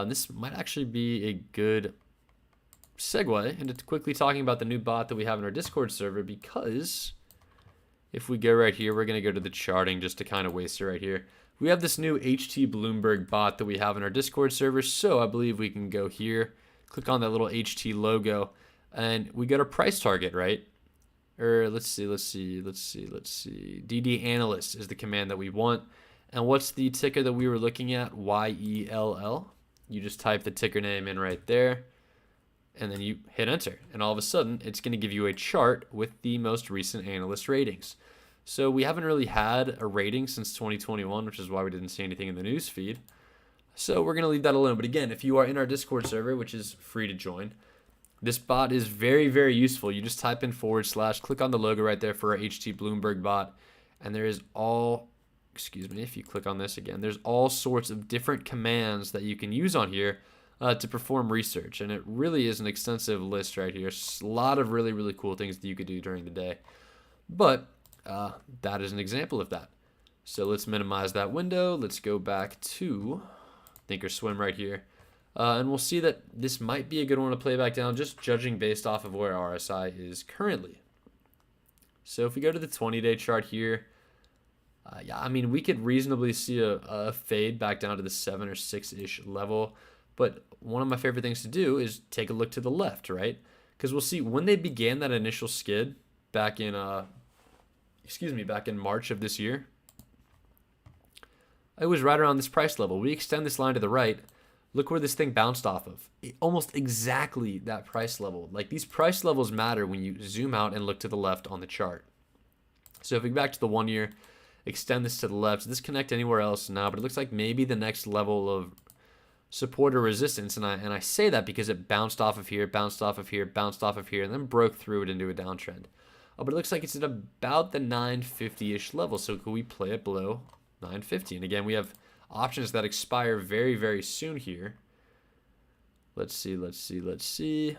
This might actually be a good segue into quickly talking about the new bot that we have in our Discord server, because if we go right here, we're going to go to the charting just to kind of waste it right here. We have this new HT Bloomberg bot that we have in our Discord server, so I believe we can go here, click on that little HT logo, and we got a price target, right? Or let's see. DD Analyst is the command that we want. And what's the ticker that we were looking at? YELL. You just type the ticker name in right there, and then you hit enter. And all of a sudden, it's going to give you a chart with the most recent analyst ratings. So we haven't really had a rating since 2021, which is why we didn't see anything in the news feed. So we're going to leave that alone. But again, if you are in our Discord server, which is free to join, this bot is very, very useful. You just type in / click on the logo right there for our HT Bloomberg bot. And there is if you click on this again, there's all sorts of different commands that you can use on here to perform research. And it really is an extensive list right here. A lot of really, really cool things that you could do during the day. But that is an example of that. So let's minimize that window. Let's go back to Thinkorswim right here. And we'll see that this might be a good one to play back down, just judging based off of where RSI is currently. So if we go to the 20-day chart here, we could reasonably see a fade back down to the 7 or 6-ish level. But one of my favorite things to do is take a look to the left, right? Because we'll see when they began that initial skid back in March of this year, it was right around this price level. We extend this line to the right. Look where this thing bounced off of. Almost exactly that price level. Like, these price levels matter when you zoom out and look to the left on the chart. So if we go back to the 1 year, extend this to the left. Does this connect anywhere else? No, but it looks like maybe the next level of support or resistance. And I say that because it bounced off of here, bounced off of here, bounced off of here, and then broke through it into a downtrend. But it looks like it's at about the 950-ish level. So could we play it below 950? And again, we have options that expire very, very soon here. Let's see.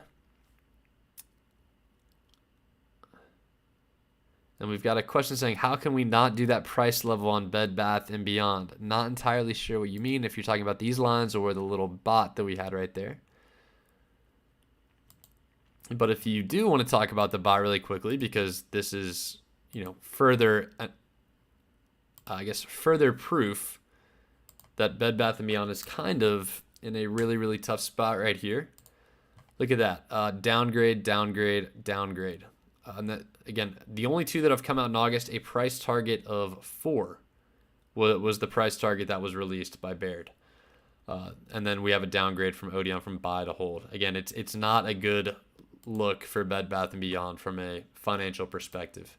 And we've got a question saying, how can we not do that price level on Bed Bath & Beyond? Not entirely sure what you mean, if you're talking about these lines or the little bot that we had right there. But if you do want to talk about the bot really quickly, because this is, further proof that Bed Bath & Beyond is kind of in a really, really tough spot right here. Look at that. Downgrade, downgrade, downgrade. And that, again, the only two that have come out in August, a price target of 4 was the price target that was released by Baird. And then we have a downgrade from Odeon from buy to hold. Again, it's not a good look for Bed Bath & Beyond from a financial perspective.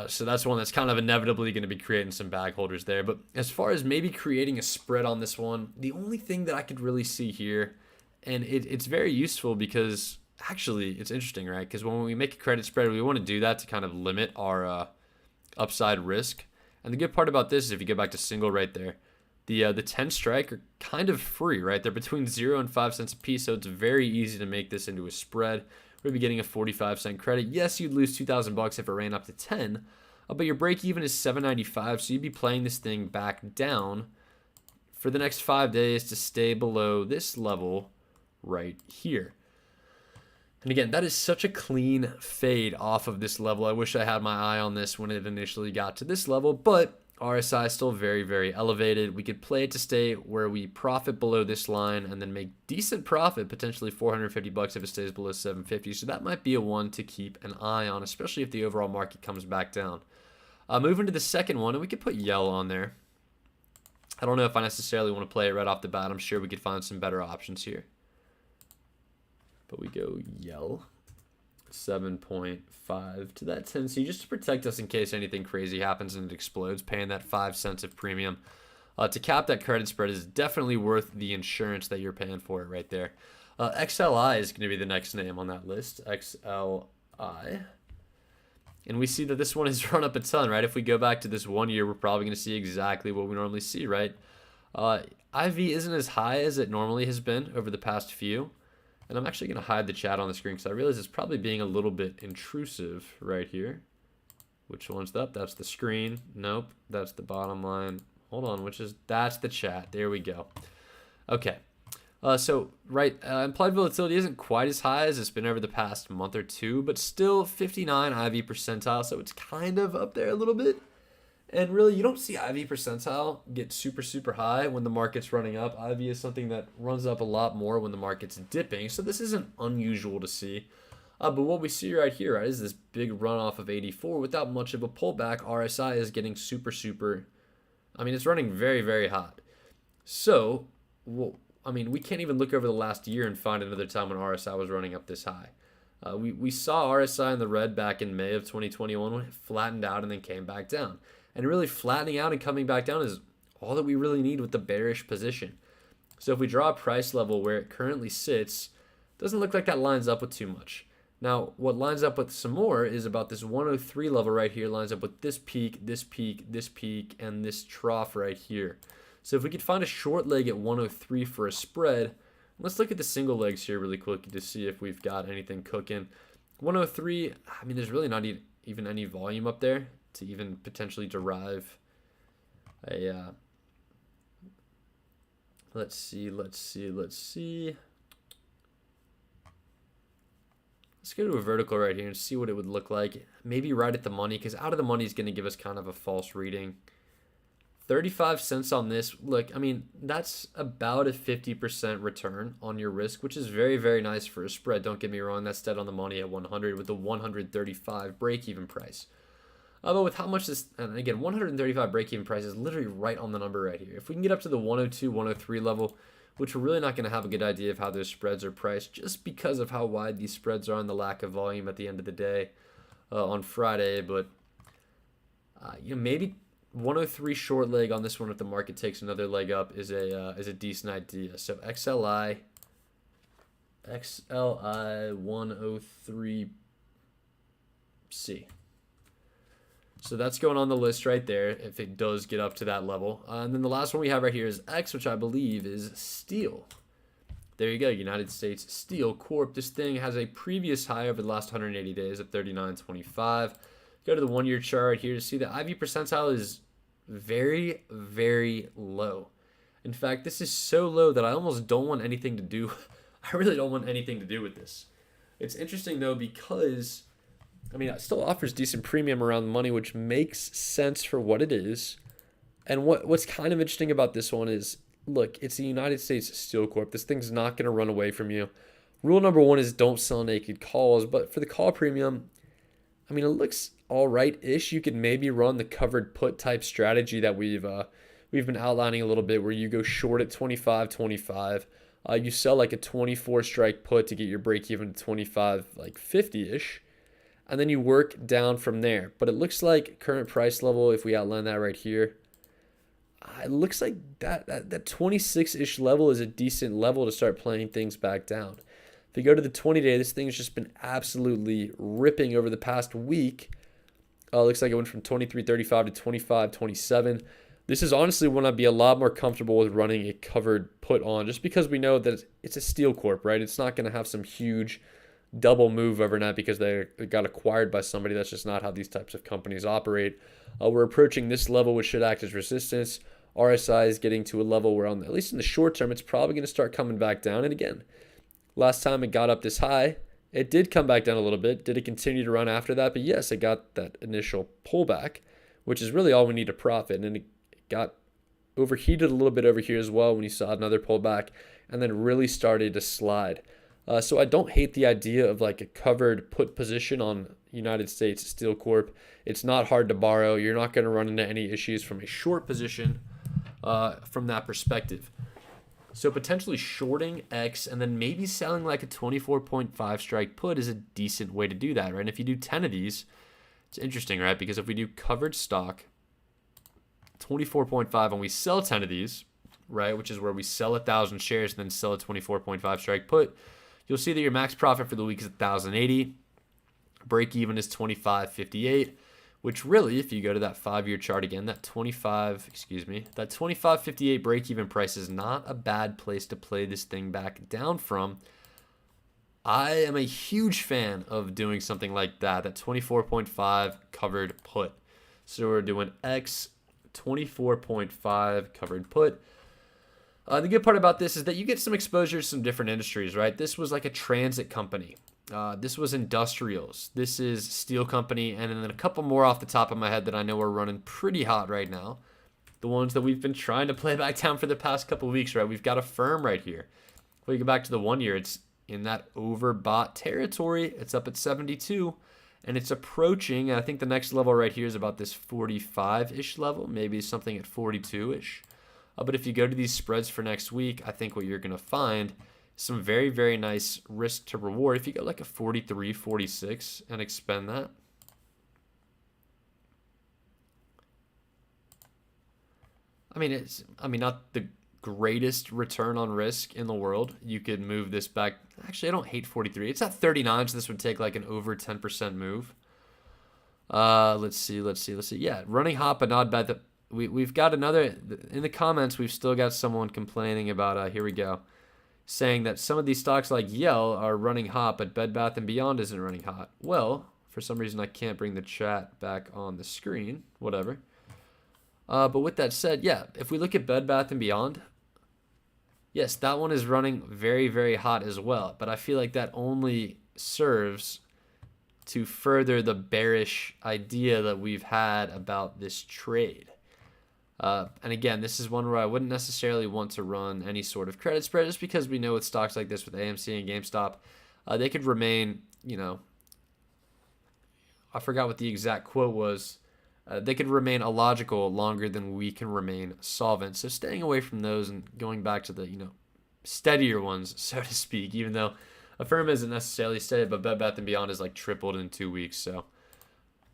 So that's one that's kind of inevitably going to be creating some bag holders there. But as far as maybe creating a spread on this one, the only thing that I could really see here, and it's very useful because actually it's interesting, right? Because when we make a credit spread, we want to do that to kind of limit our upside risk. And the good part about this is if you go back to single right there, the 10 strike are kind of free, right? They're between 0 and 5 cents a piece, so it's very easy to make this into a spread. We'd be getting a 45-cent credit. Yes, you'd lose $2,000 if it ran up to 10, but your break even is $7.95, so you'd be playing this thing back down for the next 5 days to stay below this level right here. And again, that is such a clean fade off of this level. I wish I had my eye on this when it initially got to this level, but RSI is still very, very elevated. We could play it to stay where we profit below this line and then make decent profit, potentially $450 if it stays below 750. So that might be a one to keep an eye on, especially if the overall market comes back down. Moving to the second one, and we could put Yell on there. I don't know if I necessarily want to play it right off the bat. I'm sure we could find some better options here. But we go Yell. 7.5 to that 10C just to protect us in case anything crazy happens and it explodes, paying that 5 cents of premium. To cap that credit spread is definitely worth the insurance that you're paying for it right there. XLI is going to be the next name on that list. XLI. And we see that this one has run up a ton, right? If we go back to this 1 year, we're probably going to see exactly what we normally see, right? IV isn't as high as it normally has been over the past few. And I'm actually going to hide the chat on the screen because I realize it's probably being a little bit intrusive right here. Which one's that? That's the screen. Nope, that's the bottom line. Hold on, that's the chat. There we go. Okay. Implied volatility isn't quite as high as it's been over the past month or two, but still 59 IV percentile, so it's kind of up there a little bit. And really, you don't see IV percentile get super, super high when the market's running up. IV is something that runs up a lot more when the market's dipping. So this isn't unusual to see. But what we see right here, right, is this big run off of 84 without much of a pullback. RSI is getting super, super, it's running very, very hot. So, we can't even look over the last year and find another time when RSI was running up this high. We saw RSI in the red back in May of 2021 when it flattened out and then came back down. And really flattening out and coming back down is all that we really need with the bearish position. So if we draw a price level where it currently sits, doesn't look like that lines up with too much. Now, what lines up with some more is about this 103 level right here lines up with this peak, this peak, this peak, and this trough right here. So if we could find a short leg at 103 for a spread, let's look at the single legs here really quick to see if we've got anything cooking. 103, there's really not even any volume up there to even potentially derive a, let's see. Let's go to a vertical right here and see what it would look like. Maybe right at the money, because out of the money is going to give us kind of a false reading. 35 cents on this. Look, that's about a 50% return on your risk, which is very, very nice for a spread. Don't get me wrong, that's dead on the money at 100 with the 135 break-even price. But with how much this, and again, 135 break-even price is literally right on the number right here. If we can get up to the 102, 103 level, which we're really not going to have a good idea of how those spreads are priced just because of how wide these spreads are and the lack of volume at the end of the day on Friday. But, maybe 103 short leg on this one if the market takes another leg up is a decent idea. So XLI 103C. So that's going on the list right there if it does get up to that level. And then the last one we have right here is X, which I believe is Steel. There you go, United States Steel Corp. This thing has a previous high over the last 180 days of 39.25. Go to the 1 year chart here to see the IV percentile is very, very low. In fact, this is so low that I almost don't want anything to do. I really don't want anything to do with this. It's interesting though because it still offers decent premium around the money, which makes sense for what it is. And what's kind of interesting about this one is, look, it's the United States Steel Corp. This thing's not going to run away from you. Rule number one is don't sell naked calls. But for the call premium, it looks all right-ish. You could maybe run the covered put type strategy that we've we've been outlining a little bit, where you go short at 25.25. You sell like a 24 strike put to get your break even to 25, like 50-ish. And then you work down from there. But it looks like current price level, if we outline that right here, it looks like that 26-ish level is a decent level to start playing things back down. If you go to the 20-day, this thing's just been absolutely ripping over the past week. Looks like it went from 23.35 to 25.27. This is honestly when I'd be a lot more comfortable with running a covered put on, just because we know that it's a Steel Corp, right? It's not going to have some huge double move overnight because they got acquired by somebody. That's just not how these types of companies operate. We're approaching this level, which should act as resistance. RSI is getting to a level where, at least in the short term, it's probably going to start coming back down. And again, last time it got up this high, it did come back down a little bit. Did it continue to run after that? But yes, it got that initial pullback, which is really all we need to profit. And it got overheated a little bit over here as well when you saw another pullback, and then really started to slide. So I don't hate the idea of like a covered put position on United States Steel Corp. It's not hard to borrow. You're not going to run into any issues from a short position from that perspective. So potentially shorting X and then maybe selling like a 24.5 strike put is a decent way to do that, right? And if you do 10 of these, it's interesting, right? Because if we do covered stock, 24.5, and we sell 10 of these, right, which is where we sell 1,000 shares and then sell a 24.5 strike put, you'll see that your max profit for the week is 1,080. Break even is 25.58, which really, if you go to that 5-year chart again, that 25.58 break even price is not a bad place to play this thing back down from. I am a huge fan of doing something like that 24.5 covered put. So we're doing X 24.5 covered put. The good part about this is that you get some exposure to some different industries, right? This was like a transit company. This was industrials. This is steel company, and then a couple more off the top of my head that I know are running pretty hot right now. The ones that we've been trying to play back down for the past couple of weeks, right? We've got a firm right here. If we go back to the 1 year, it's in that overbought territory. It's up at 72, and it's approaching. I think the next level right here is about this 45-ish level, maybe something at 42-ish. But if you go to these spreads for next week, I think what you're going to find is some very, very nice risk to reward. If you go like a 43, 46 and expend that. I mean, it's not the greatest return on risk in the world. You could move this back. Actually, I don't hate 43. It's at 39, so this would take like an over 10% move. Let's see. Yeah, running hot, but not bad. We've got another, in the comments, we've still got someone complaining about, here we go, saying that some of these stocks like Yell are running hot, but Bed Bath & Beyond isn't running hot. Well, for some reason I can't bring the chat back on the screen, whatever. But with that said, yeah, if we look at Bed Bath & Beyond, yes, that one is running very, very hot as well, but I feel like that only serves to further the bearish idea that we've had about this trade. And again, this is one where I wouldn't necessarily want to run any sort of credit spread, just because we know with stocks like this, with AMC and GameStop, they could remain, I forgot what the exact quote was. They could remain illogical longer than we can remain solvent. So staying away from those and going back to the, steadier ones, so to speak, even though Affirm isn't necessarily steady, but Bed Bath & Beyond is like tripled in 2 weeks. So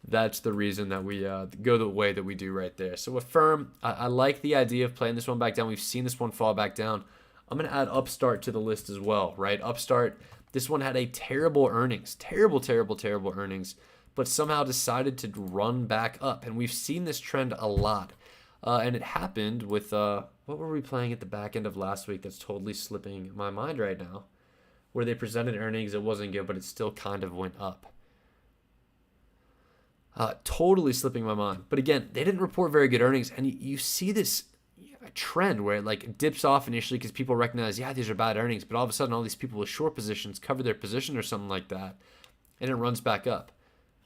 that's the reason that we go the way that we do right there. So Affirm, I like the idea of playing this one back down. We've seen this one fall back down. I'm going to add Upstart to the list as well, right? Upstart, this one had a terrible earnings, terrible earnings, but somehow decided to run back up. And we've seen this trend a lot. And it happened with, what were we playing at the back end of last week that's totally slipping my mind right now? Where they presented earnings, it wasn't good, but it still kind of went up. Totally slipping my mind. But again, they didn't report very good earnings. And you see this trend where it like dips off initially because people recognize, yeah, these are bad earnings. But all of a sudden, all these people with short positions cover their position or something like that. And it runs back up.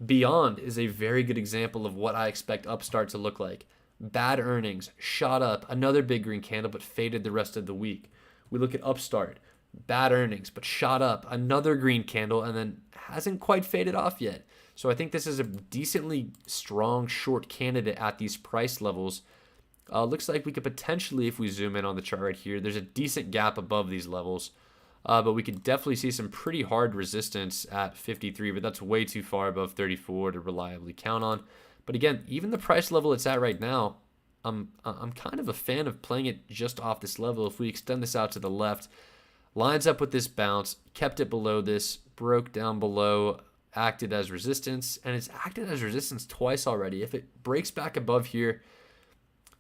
Beyond is a very good example of what I expect Upstart to look like. Bad earnings, shot up, another big green candle, but faded the rest of the week. We look at Upstart. Bad earnings, but shot up, another green candle, and then hasn't quite faded off yet. So I think this is a decently strong short candidate at these price levels. Looks like we could potentially, if we zoom in on the chart right here, there's a decent gap above these levels. But we could definitely see some pretty hard resistance at 53, but that's way too far above 34 to reliably count on. But again, even the price level it's at right now, I'm kind of a fan of playing it just off this level. If we extend this out to the left, lines up with this bounce, kept it below this, broke down below, acted as resistance, and it's acted as resistance twice already. If it breaks back above here,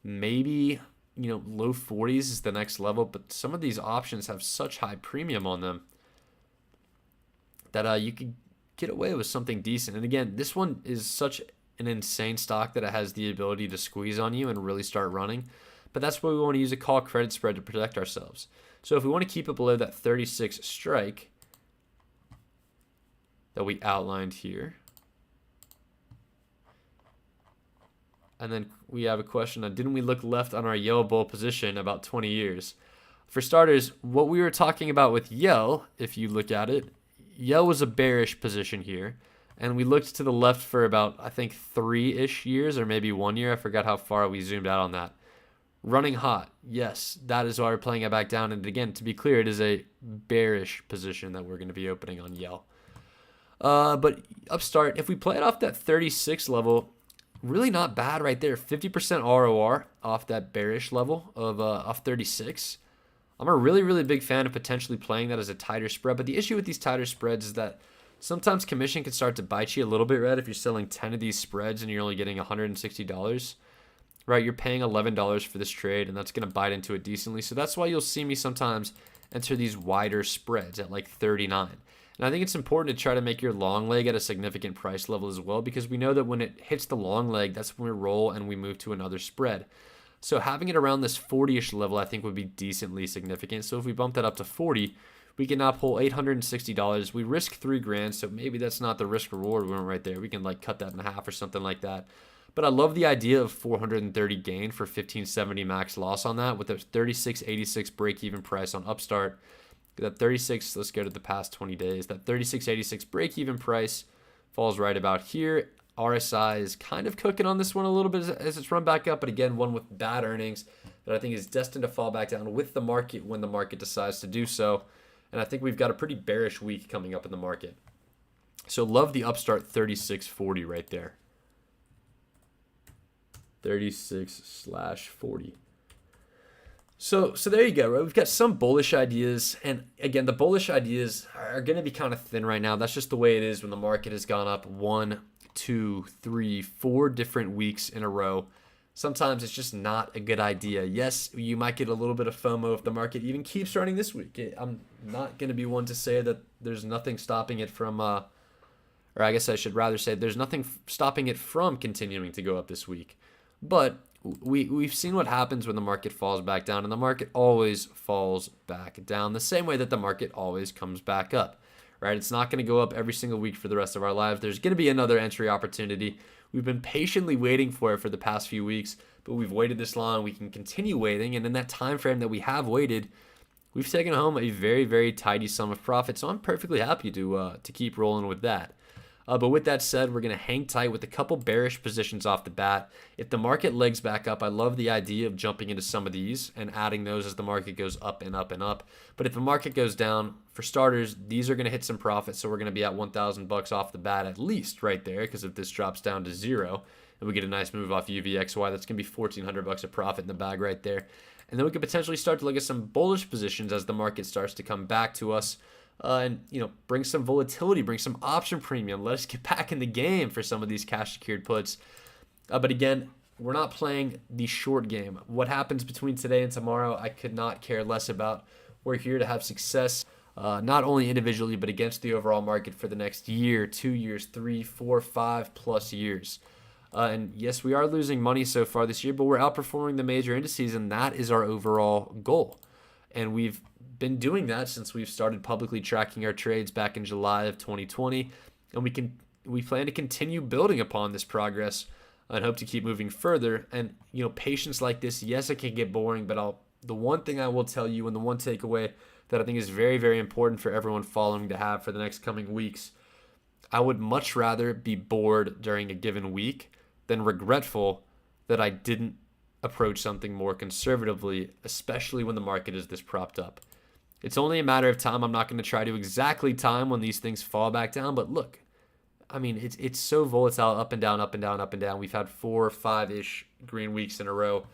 maybe low 40s is the next level, but some of these options have such high premium on them that you could get away with something decent. And again, this one is such an insane stock that it has the ability to squeeze on you and really start running. But that's why we want to use a call credit spread to protect ourselves. So if we want to keep it below that 36 strike that we outlined here, and then we have a question on, didn't we look left on our Yell bull position about 20 years? For starters, what we were talking about with Yell, if you look at it, Yell was a bearish position here. And we looked to the left for about, I think, 3-ish years or maybe 1 year. I forgot how far we zoomed out on that. Running hot. Yes, that is why we're playing it back down. And again, to be clear, it is a bearish position that we're going to be opening on Yell. But Upstart, if we play it off that 36 level, really not bad right there. 50% ROR off that bearish level of off 36. I'm a really, really big fan of potentially playing that as a tighter spread. But the issue with these tighter spreads is that sometimes commission can start to bite you a little bit, right? If you're selling 10 of these spreads and you're only getting $160, right? You're paying $11 for this trade, and that's going to bite into it decently. So that's why you'll see me sometimes enter these wider spreads at like 39. And I think it's important to try to make your long leg at a significant price level as well, because we know that when it hits the long leg, that's when we roll and we move to another spread. So having it around this 40-ish level, I think would be decently significant. So if we bump that up to 40, we can now pull $860. We risk $3,000, so maybe that's not the risk reward we want right there. We can like cut that in half or something like that. But I love the idea of 430 gain for 1570 max loss on that with a 36.86 break even price on Upstart. That 36, let's go to the past 20 days. That 36.86 break even price falls right about here. RSI is kind of cooking on this one a little bit as it's run back up, but again, one with bad earnings that I think is destined to fall back down with the market when the market decides to do so. And I think we've got a pretty bearish week coming up in the market. So love the Upstart 36.40 right there. 36/40. So there you go, right? We've got some bullish ideas. And again, the bullish ideas are going to be kind of thin right now. That's just the way it is when the market has gone up 1, 2, 3, 4 different weeks in a row. Sometimes it's just not a good idea. Yes, you might get a little bit of FOMO if the market even keeps running this week. I'm not going to be one to say that there's nothing stopping it from, or I guess I should rather say there's nothing stopping it from continuing to go up this week. But we've seen what happens when the market falls back down, and the market always falls back down the same way that the market always comes back up, right? It's not going to go up every single week for the rest of our lives. There's going to be another entry opportunity. We've been patiently waiting for it for the past few weeks, but we've waited this long. We can continue waiting, and in that time frame that we have waited, we've taken home a very, very tidy sum of profit. So I'm perfectly happy to keep rolling with that. But with that said, we're going to hang tight with a couple bearish positions off the bat. If the market legs back up, I love the idea of jumping into some of these and adding those as the market goes up and up and up. But if the market goes down, for starters, these are going to hit some profit. So we're going to be at $1,000 off the bat at least right there, because if this drops down to 0 and we get a nice move off UVXY, that's going to be $1,400 of profit in the bag right there. And then we could potentially start to look at some bullish positions as the market starts to come back to us. And bring some volatility, bring some option premium. Let us get back in the game for some of these cash secured puts. But again, we're not playing the short game. What happens between today and tomorrow, I could not care less about. We're here to have success, not only individually, but against the overall market for the next year, 2 years, 3, 4, 5+ years. And yes, we are losing money so far this year, but we're outperforming the major indices, and that is our overall goal. And we've been doing that since we've started publicly tracking our trades back in July of 2020, and we plan to continue building upon this progress and hope to keep moving further. And patience like this, yes, it can get boring, but the one thing I will tell you, and the one takeaway that I think is very, very important for everyone following to have for the next coming weeks, I would much rather be bored during a given week than regretful that I didn't approach something more conservatively, especially when the market is this propped up. It's only a matter of time. I'm not going to try to exactly time when these things fall back down, but look, I mean, it's so volatile, up and down, up and down, up and down. We've had 4 or 5-ish green weeks in a row.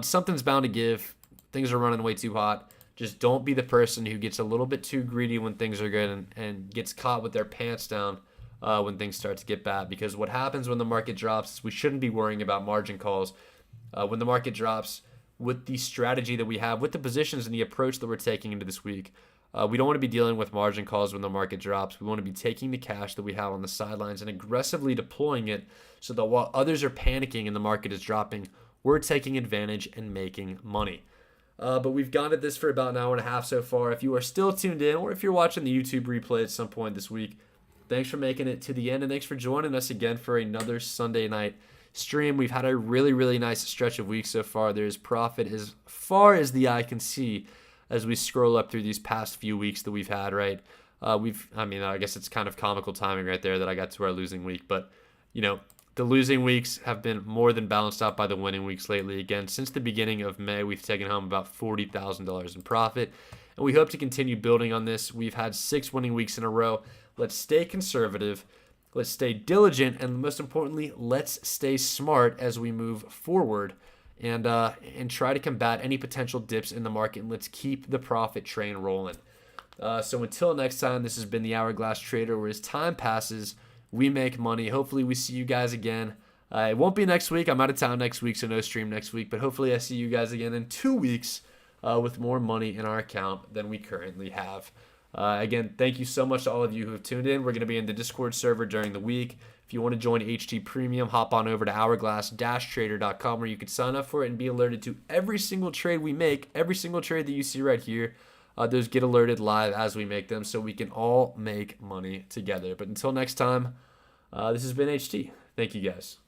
Something's bound to give. Things are running way too hot. Just don't be the person who gets a little bit too greedy when things are good and gets caught with their pants down when things start to get bad. Because what happens when the market drops is we shouldn't be worrying about margin calls. When the market drops, with the strategy that we have, with the positions and the approach that we're taking into this week, we don't want to be dealing with margin calls when the market drops. We want to be taking the cash that we have on the sidelines and aggressively deploying it so that while others are panicking and the market is dropping, we're taking advantage and making money. But we've gone at this for about an hour and a half so far. If you are still tuned in, or if you're watching the YouTube replay at some point this week, thanks for making it to the end, and thanks for joining us again for another Sunday night stream. We've had a really, really nice stretch of weeks so far. There's profit as far as the eye can see as we scroll up through these past few weeks that we've had, right? I guess it's kind of comical timing right there that I got to our losing week, but, the losing weeks have been more than balanced out by the winning weeks lately. Again, since the beginning of May, we've taken home about $40,000 in profit, and we hope to continue building on this. We've had 6 winning weeks in a row. Let's stay conservative. Let's stay diligent, and most importantly, let's stay smart as we move forward and try to combat any potential dips in the market, and let's keep the profit train rolling. So until next time, this has been the Hourglass Trader, where as time passes, we make money. Hopefully we see you guys again. It won't be next week. I'm out of town next week, so no stream next week. But hopefully I see you guys again in 2 weeks with more money in our account than we currently have. Again, thank you so much to all of you who have tuned in. We're going to be in the Discord server during the week. If you want to join HT Premium, hop on over to hourglass-trader.com, where you can sign up for it and be alerted to every single trade we make, every single trade that you see right here. Those get alerted live as we make them, so we can all make money together. But until next time, this has been HT. Thank you, guys.